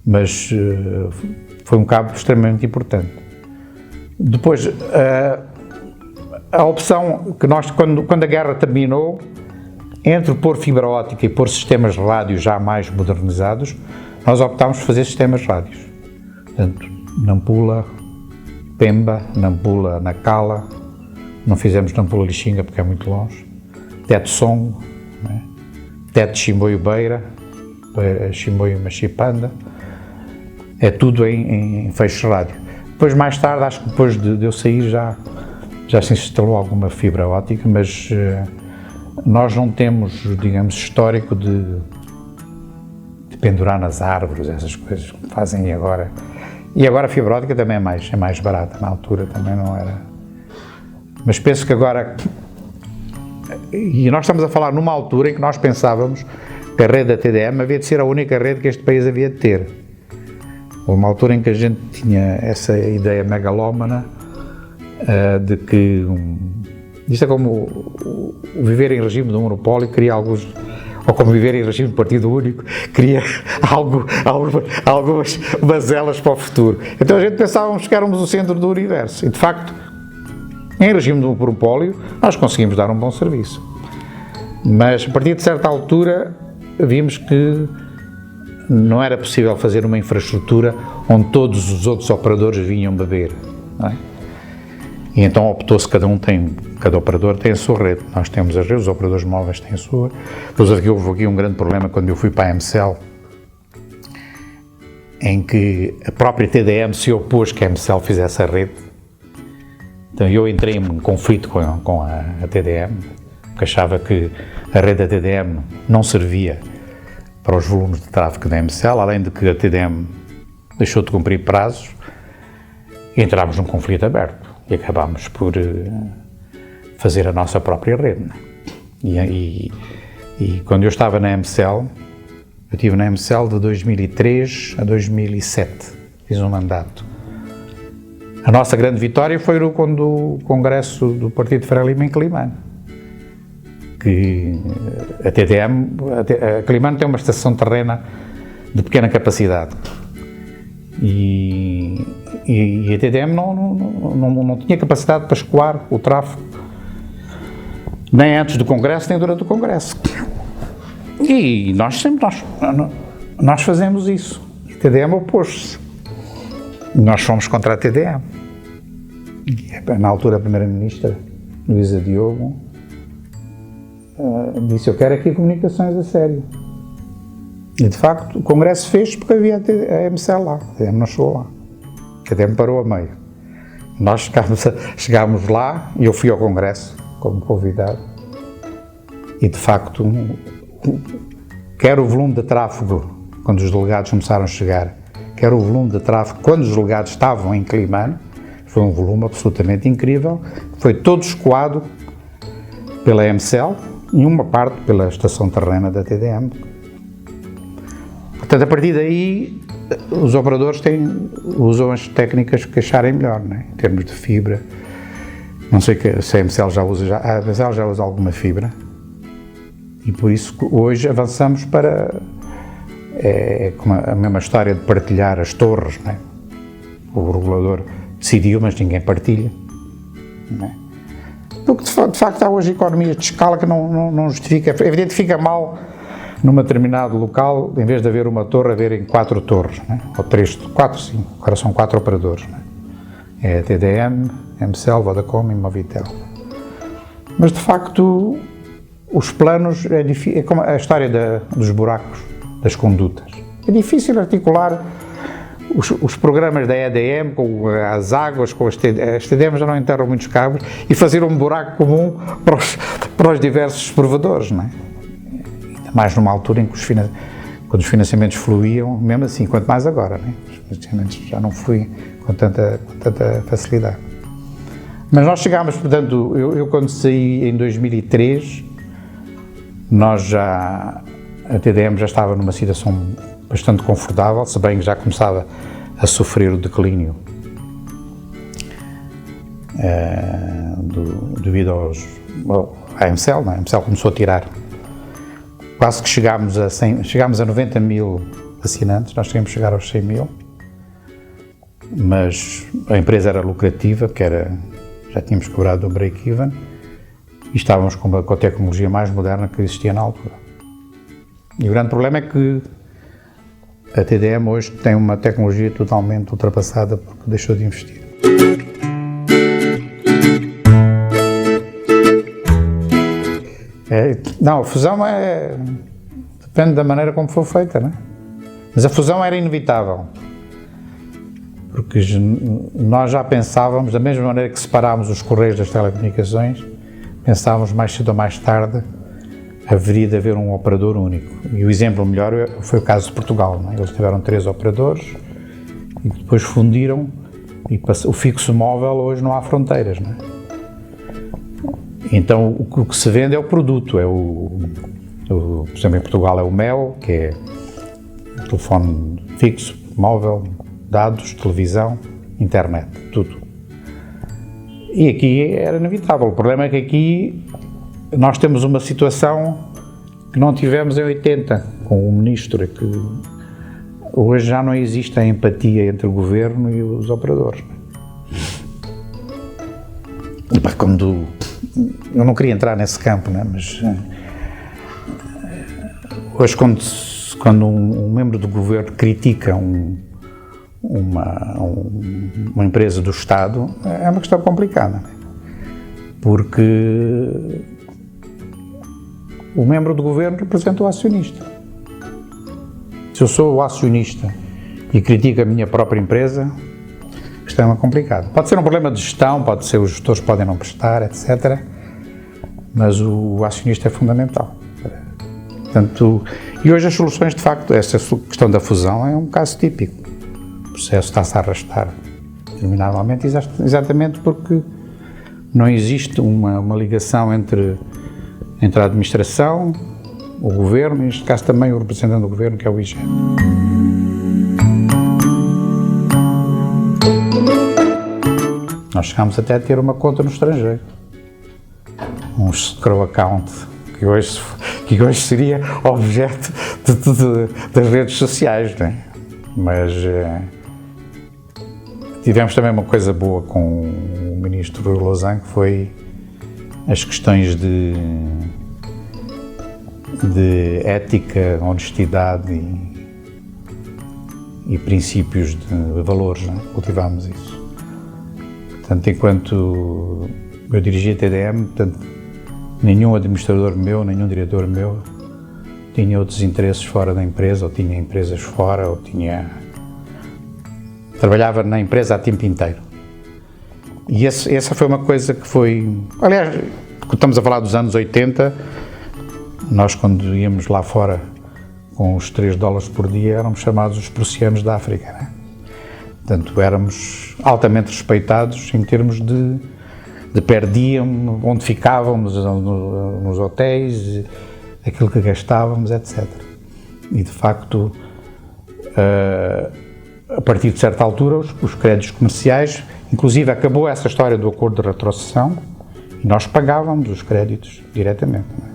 mas foi um cabo extremamente importante. Depois, a opção que nós, quando a guerra terminou, entre pôr fibra óptica e pôr sistemas de rádio já mais modernizados, nós optámos por fazer sistemas de rádios. Portanto, Nampula, Pemba, Nampula, Nacala, não fizemos Nampula Lixinga porque é muito longe, Tete Songo, né? Tete Chimboio Beira, Chimboio Machipanda, é tudo em feixes de rádio. Depois, mais tarde, acho que depois de eu sair já se instalou alguma fibra óptica, mas nós não temos, digamos, histórico de pendurar nas árvores, essas coisas que fazem agora. E agora a fibra óptica também é mais barata, na altura também não era. Mas penso que agora, e nós estamos a falar numa altura em que nós pensávamos que a rede da TDM havia de ser a única rede que este país havia de ter. Houve uma altura em que a gente tinha essa ideia megalómana de que isto é como o viver em regime de um monopólio cria alguns, ou como viver em regime de partido único, cria algumas mazelas para o futuro. Então a gente pensávamos que éramos o centro do universo e de facto, em regime de um monopólio, nós conseguimos dar um bom serviço. Mas a partir de certa altura vimos que não era possível fazer uma infraestrutura onde todos os outros operadores vinham beber, não é? E então optou-se, cada operador tem a sua rede. Nós temos as redes, os operadores móveis têm a sua. Depois houve aqui um grande problema quando eu fui para a MCL, em que a própria TDM se opôs que a MCL fizesse a rede. Então eu entrei em conflito com a TDM, porque achava que a rede da TDM não servia para os volumes de tráfego da MCL, além de que a TDM deixou de cumprir prazos, e entrámos num conflito aberto e acabámos por fazer a nossa própria rede, né? E quando eu estava na MCL, eu estive na MCL de 2003 a 2007, fiz um mandato. A nossa grande vitória foi quando o Congresso do Partido Frelimo em Climane, que a TDM, a Climane tem uma estação terrena de pequena capacidade e a TDM não tinha capacidade para escoar o tráfego, nem antes do Congresso, nem durante o Congresso. E nós fazemos isso. A TDM opôs-se. Nós fomos contra a TDM. E, na altura, a Primeira-Ministra, Luísa Diogo, disse: eu quero aqui comunicações a sério. E, de facto, o Congresso fez porque havia a MCL lá. A TDM não chegou lá. A TDM parou a meio. Nós chegámos lá e eu fui ao Congresso como convidado. E, de facto, quer o volume de tráfego, quando os delegados começaram a chegar, quer o volume de tráfego quando os delegados estavam em Climane, foi um volume absolutamente incrível. Foi todo escoado pela MCL e uma parte pela estação terrena da TDM. Portanto, a partir daí, os operadores usam as técnicas que acharem melhor, não é? Em termos de fibra. Não sei se a MCL a MCL já usa alguma fibra. E por isso hoje avançamos para como a mesma história de partilhar as torres, não é? O regulador decidiu, mas ninguém partilha, não é? Porque de facto há hoje economias de escala que não justifica. É evidente que fica mal num determinado local, em vez de haver uma torre, haverem 4 torres, não é? Ou 3, 4, 5, agora são 4 operadores, não é? É a TDM, MCL, Vodacom e Movitel. Mas de facto os planos, é como a história dos buracos, das condutas. É difícil articular os programas da EDM com as águas, com as TDM já não enterram muitos cabos, e fazer um buraco comum para os diversos provedores, não é? Ainda mais numa altura em que quando os financiamentos fluíam, mesmo assim, quanto mais agora, não é? Os financiamentos já não fluem com tanta facilidade. Mas nós chegámos, portanto, eu quando saí em 2003, a TDM já estava numa situação bastante confortável, se bem que já começava a sofrer o declínio devido à MCL, não é? A MCL começou a tirar. Quase que chegámos a 90 mil assinantes, nós queríamos chegar aos 100 mil, mas a empresa era lucrativa, porque já tínhamos cobrado o break-even, e estávamos com a tecnologia mais moderna que existia na altura. E o grande problema é que a TDM hoje tem uma tecnologia totalmente ultrapassada porque deixou de investir. A fusão depende da maneira como for feita, não é? Mas a fusão era inevitável. Porque nós já pensávamos, da mesma maneira que separámos os Correios das telecomunicações, pensávamos mais cedo ou mais tarde haveria de haver um operador único. E o exemplo melhor foi o caso de Portugal, não é? Eles tiveram 3 operadores e depois fundiram, e o fixo móvel hoje não há fronteiras, não é? Então o que se vende é o produto, por exemplo, em Portugal é o MEL, que é o telefone fixo, móvel, dados, televisão, internet, tudo. E aqui era inevitável. O problema é que aqui nós temos uma situação que não tivemos em 80, com o ministro, que hoje já não existe a empatia entre o governo e os operadores. Eu não queria entrar nesse campo, né? Mas hoje, quando um membro do governo critica uma empresa do Estado, é uma questão complicada, porque o membro do governo representa o acionista. Se eu sou o acionista e critico a minha própria empresa, a questão é complicada. Pode ser um problema de gestão, pode ser os gestores podem não prestar, etc. Mas o acionista é fundamental. Portanto, e hoje as soluções, de facto, essa questão da fusão é um caso típico. O processo está-se a arrastar determinadamente, exatamente porque não existe uma ligação entre a administração, o governo, e neste caso também o representante do governo, que é o IGE. Nós chegámos até a ter uma conta no estrangeiro, um escrow account, que hoje seria objeto das redes sociais, não é? Mas tivemos também uma coisa boa com o ministro Rui Lousã, que foi as questões de ética, honestidade e princípios de valores, não é? Cultivámos isso. Portanto, enquanto eu dirigia a TDM, portanto, nenhum administrador meu, nenhum diretor meu tinha outros interesses fora da empresa, ou tinha empresas fora, ou trabalhava na empresa a tempo inteiro. E essa foi uma coisa que foi... Aliás, estamos a falar dos anos 80, nós quando íamos lá fora com os $3 por dia, éramos chamados os prussianos da África, né? Portanto, éramos altamente respeitados em termos de per diem, onde ficávamos, nos hotéis, aquilo que gastávamos, etc. E, de facto, a partir de certa altura, os créditos comerciais, inclusive acabou essa história do acordo de retrocessão, e nós pagávamos os créditos diretamente, não é?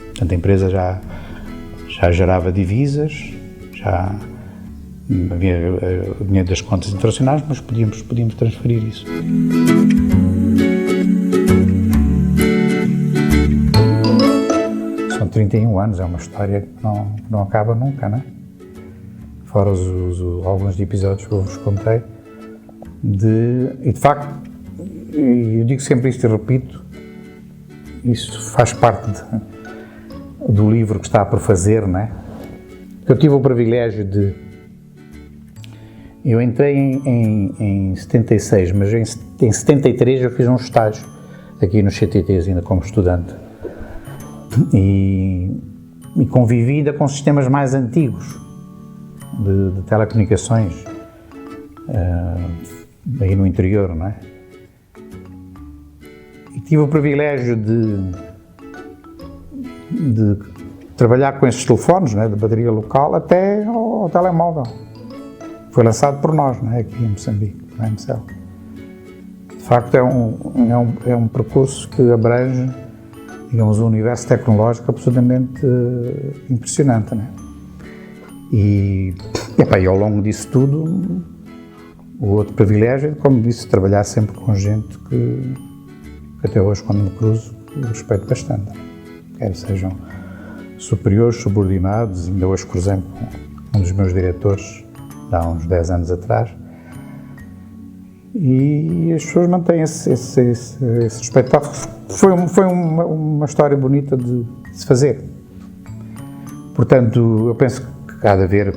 Portanto, a empresa já gerava divisas, já havia dinheiro das contas internacionais, mas podíamos transferir isso. São 31 anos, é uma história que não acaba nunca, não é? Fora alguns episódios que eu vos contei. E de facto, eu digo sempre isto e repito, isso faz parte do livro que está por fazer, não é? Eu tive o privilégio de... Eu entrei em 76, mas em 73 eu fiz um estágio aqui nos CTTs, ainda como estudante. E convivi ainda com sistemas mais antigos de telecomunicações, aí no interior, não é? E tive o privilégio de trabalhar com esses telefones, não é, de bateria local, até ao telemóvel. Foi lançado por nós, não é, aqui em Moçambique, na MCL. De facto, é um percurso que abrange, digamos, um universo tecnológico absolutamente impressionante, não é? E ao longo disso tudo, o outro privilégio é, como disse, trabalhar sempre com gente que até hoje, quando me cruzo, respeito bastante. Quer sejam superiores, subordinados, ainda hoje cruzei com um dos meus diretores, há uns 10 anos atrás, e as pessoas mantêm esse respeito. Foi uma história bonita de se fazer. Portanto, eu penso que há de haver,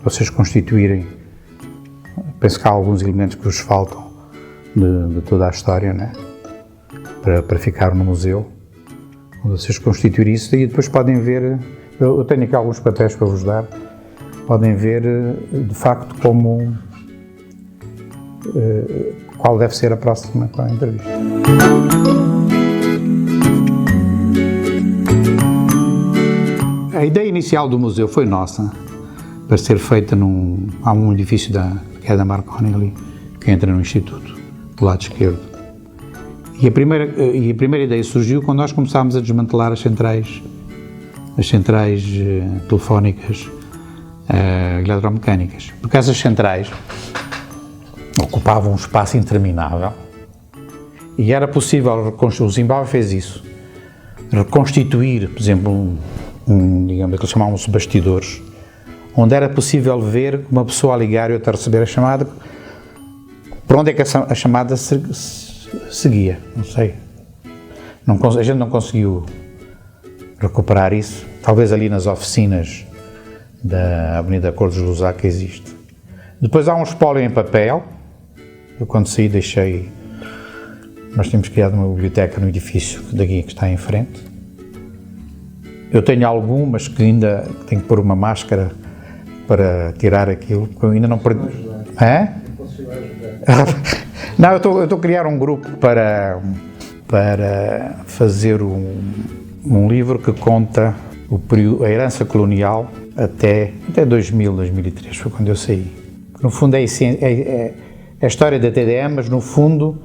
vocês constituírem, penso que há alguns elementos que vos faltam de toda a história, né? Para ficar no museu, onde vocês constituírem isso, e depois podem ver, eu tenho aqui alguns papéis para vos dar, podem ver, de facto, qual deve ser a próxima entrevista. A ideia inicial do museu foi nossa, para ser feita há um edifício que é da Marconi ali, que entra no Instituto, do lado esquerdo. E a primeira ideia surgiu quando nós começámos a desmantelar as centrais telefónicas eletromecânicas, porque essas centrais ocupavam um espaço interminável e era possível reconstruir. O Zimbábue fez isso, reconstituir, por exemplo, digamos, aqueles chamavam-se bastidores, onde era possível ver uma pessoa a ligar e outra a receber a chamada, por onde é que a chamada seguia, não sei. A gente não conseguiu recuperar isso, talvez ali nas oficinas da Avenida Cor dos Lousá que existe. Depois há um espólio em papel, eu quando saí deixei, nós tínhamos criado uma biblioteca no edifício daqui que está em frente. Eu tenho algumas que ainda tenho que pôr uma máscara para tirar aquilo, porque eu ainda não perdi. É? Não, eu estou a criar um grupo para fazer um livro que conta o período, a herança colonial até 2000, 2003, foi quando eu saí. No fundo é a história da TDM, mas no fundo,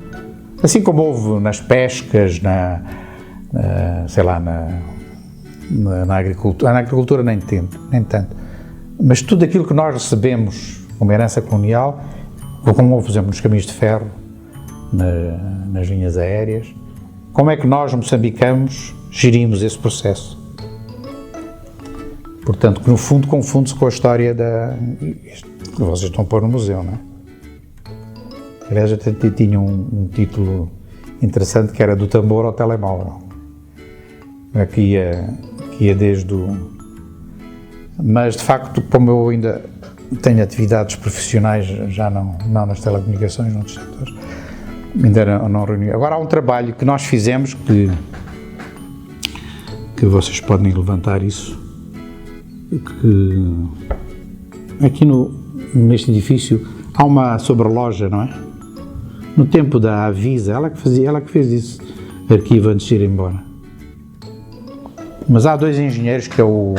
assim como houve nas pescas, na agricultura nem tanto, mas tudo aquilo que nós recebemos como herança colonial, como por exemplo nos caminhos de ferro, nas linhas aéreas, como é que nós, moçambicanos, gerimos esse processo? Portanto, que no fundo confunde-se com a história que vocês estão a pôr no museu, não é? Aliás, até tinha um título interessante que era do tambor ao telemóvel. Que ia desde o... Mas, de facto, como eu ainda tenho atividades profissionais, já não nas telecomunicações, noutros setores, ainda não reuni. Agora há um trabalho que nós fizemos que vocês podem levantar isso, que aqui neste edifício há uma sobreloja, não é? No tempo da Avisa, ela que fez isso, arquivo antes de ir embora. Mas há dois engenheiros, que é o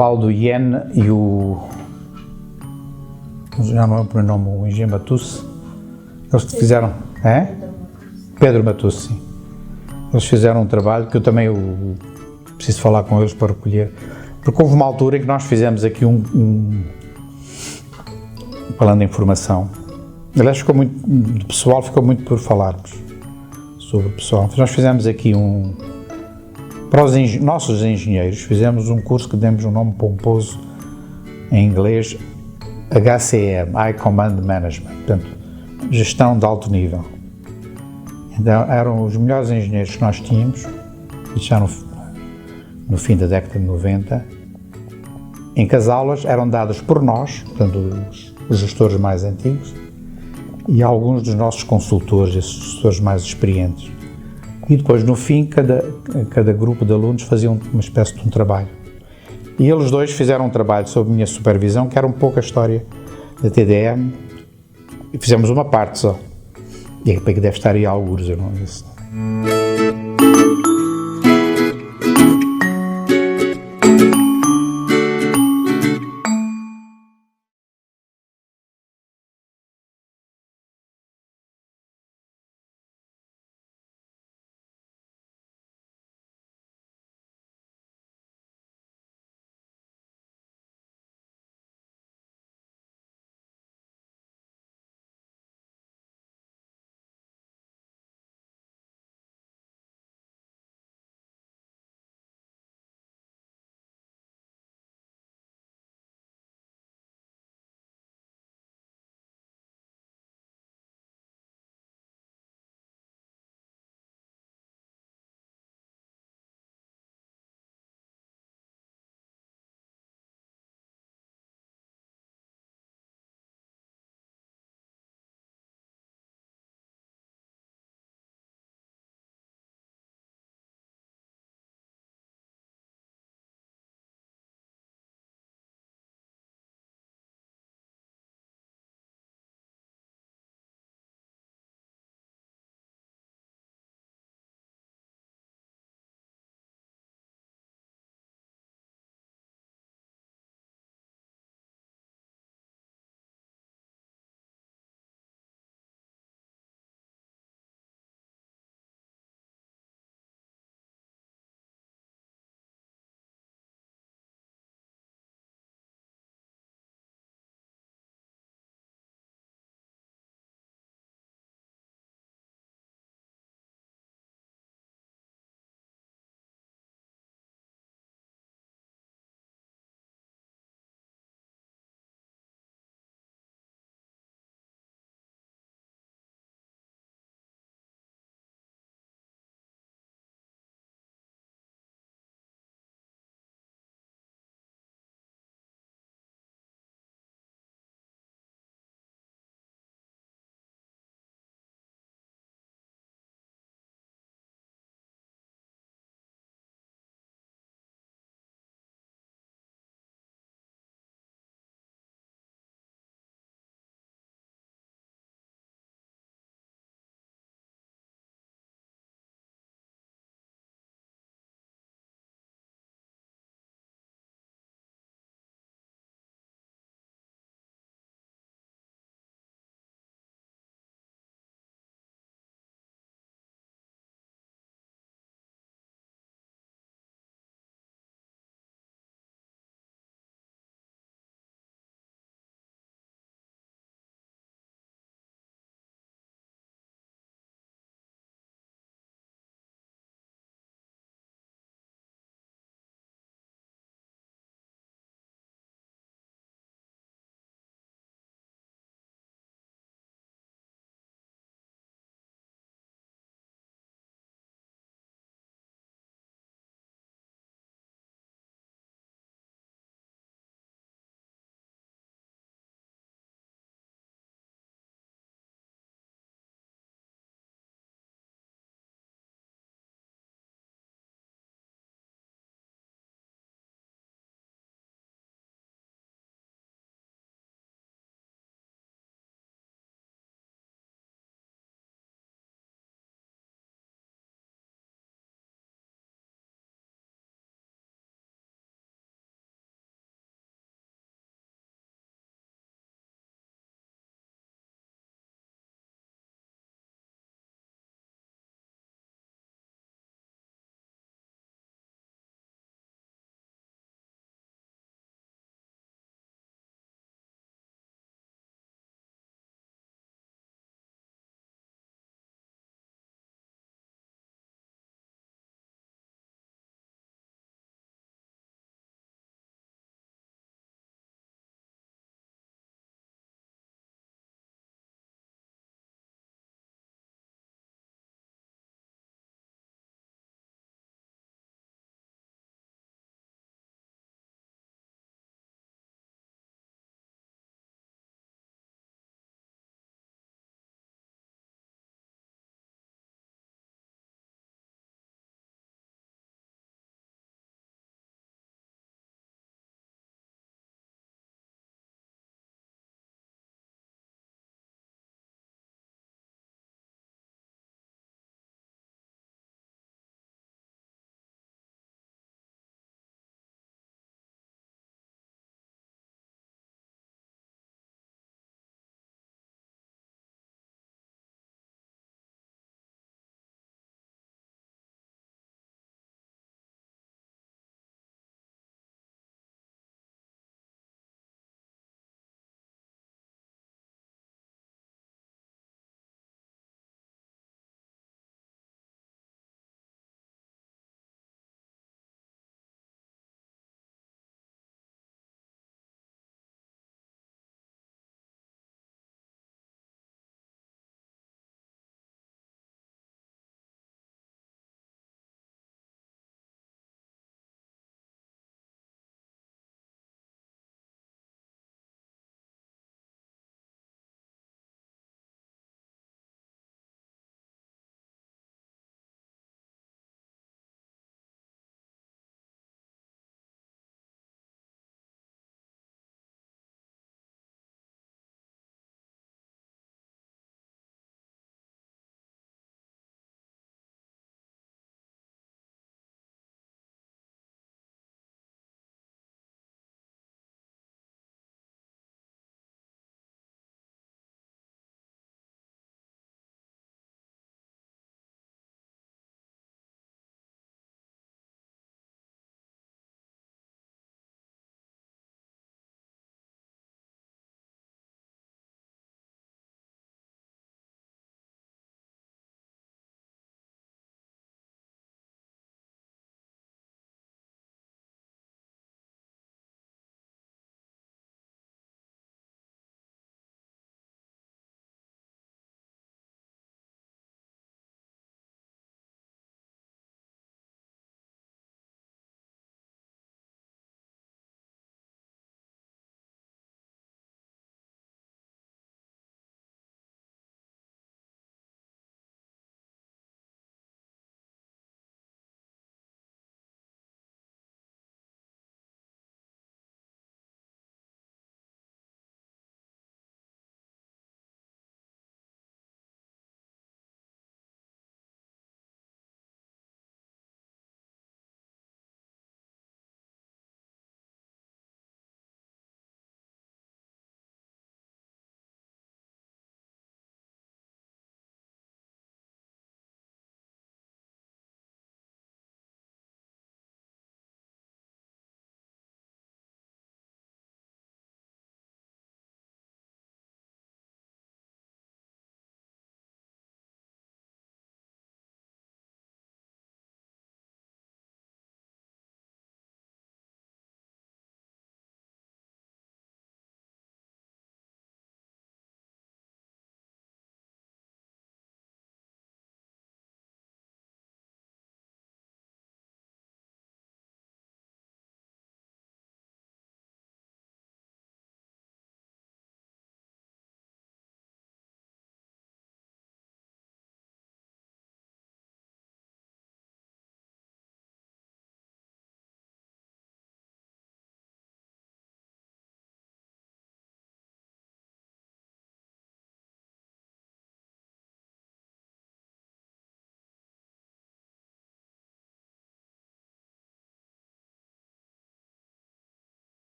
Aldo Yen e já não é o nome, o engenheiro Matusse. Eles fizeram, Pedro Matusse, sim. Eles fizeram um trabalho que eu também preciso falar com eles para recolher, porque houve uma altura em que nós fizemos aqui falando em formação. Aliás, ficou muito por falarmos sobre o pessoal. Nós fizemos aqui para os nossos engenheiros, fizemos um curso que demos um nome pomposo em inglês, HCM, High Command Management, portanto, gestão de alto nível. Então, eram os melhores engenheiros que nós tínhamos, já no fim da década de 90, em que as aulas eram dadas por nós, portanto, os gestores mais antigos, e alguns dos nossos consultores, esses gestores mais experientes. E depois, no fim, cada grupo de alunos fazia uma espécie de um trabalho. E eles dois fizeram um trabalho sob minha supervisão, que era um pouco a história da TDM, e fizemos uma parte só. E é que deve estar aí algures, eu não disse.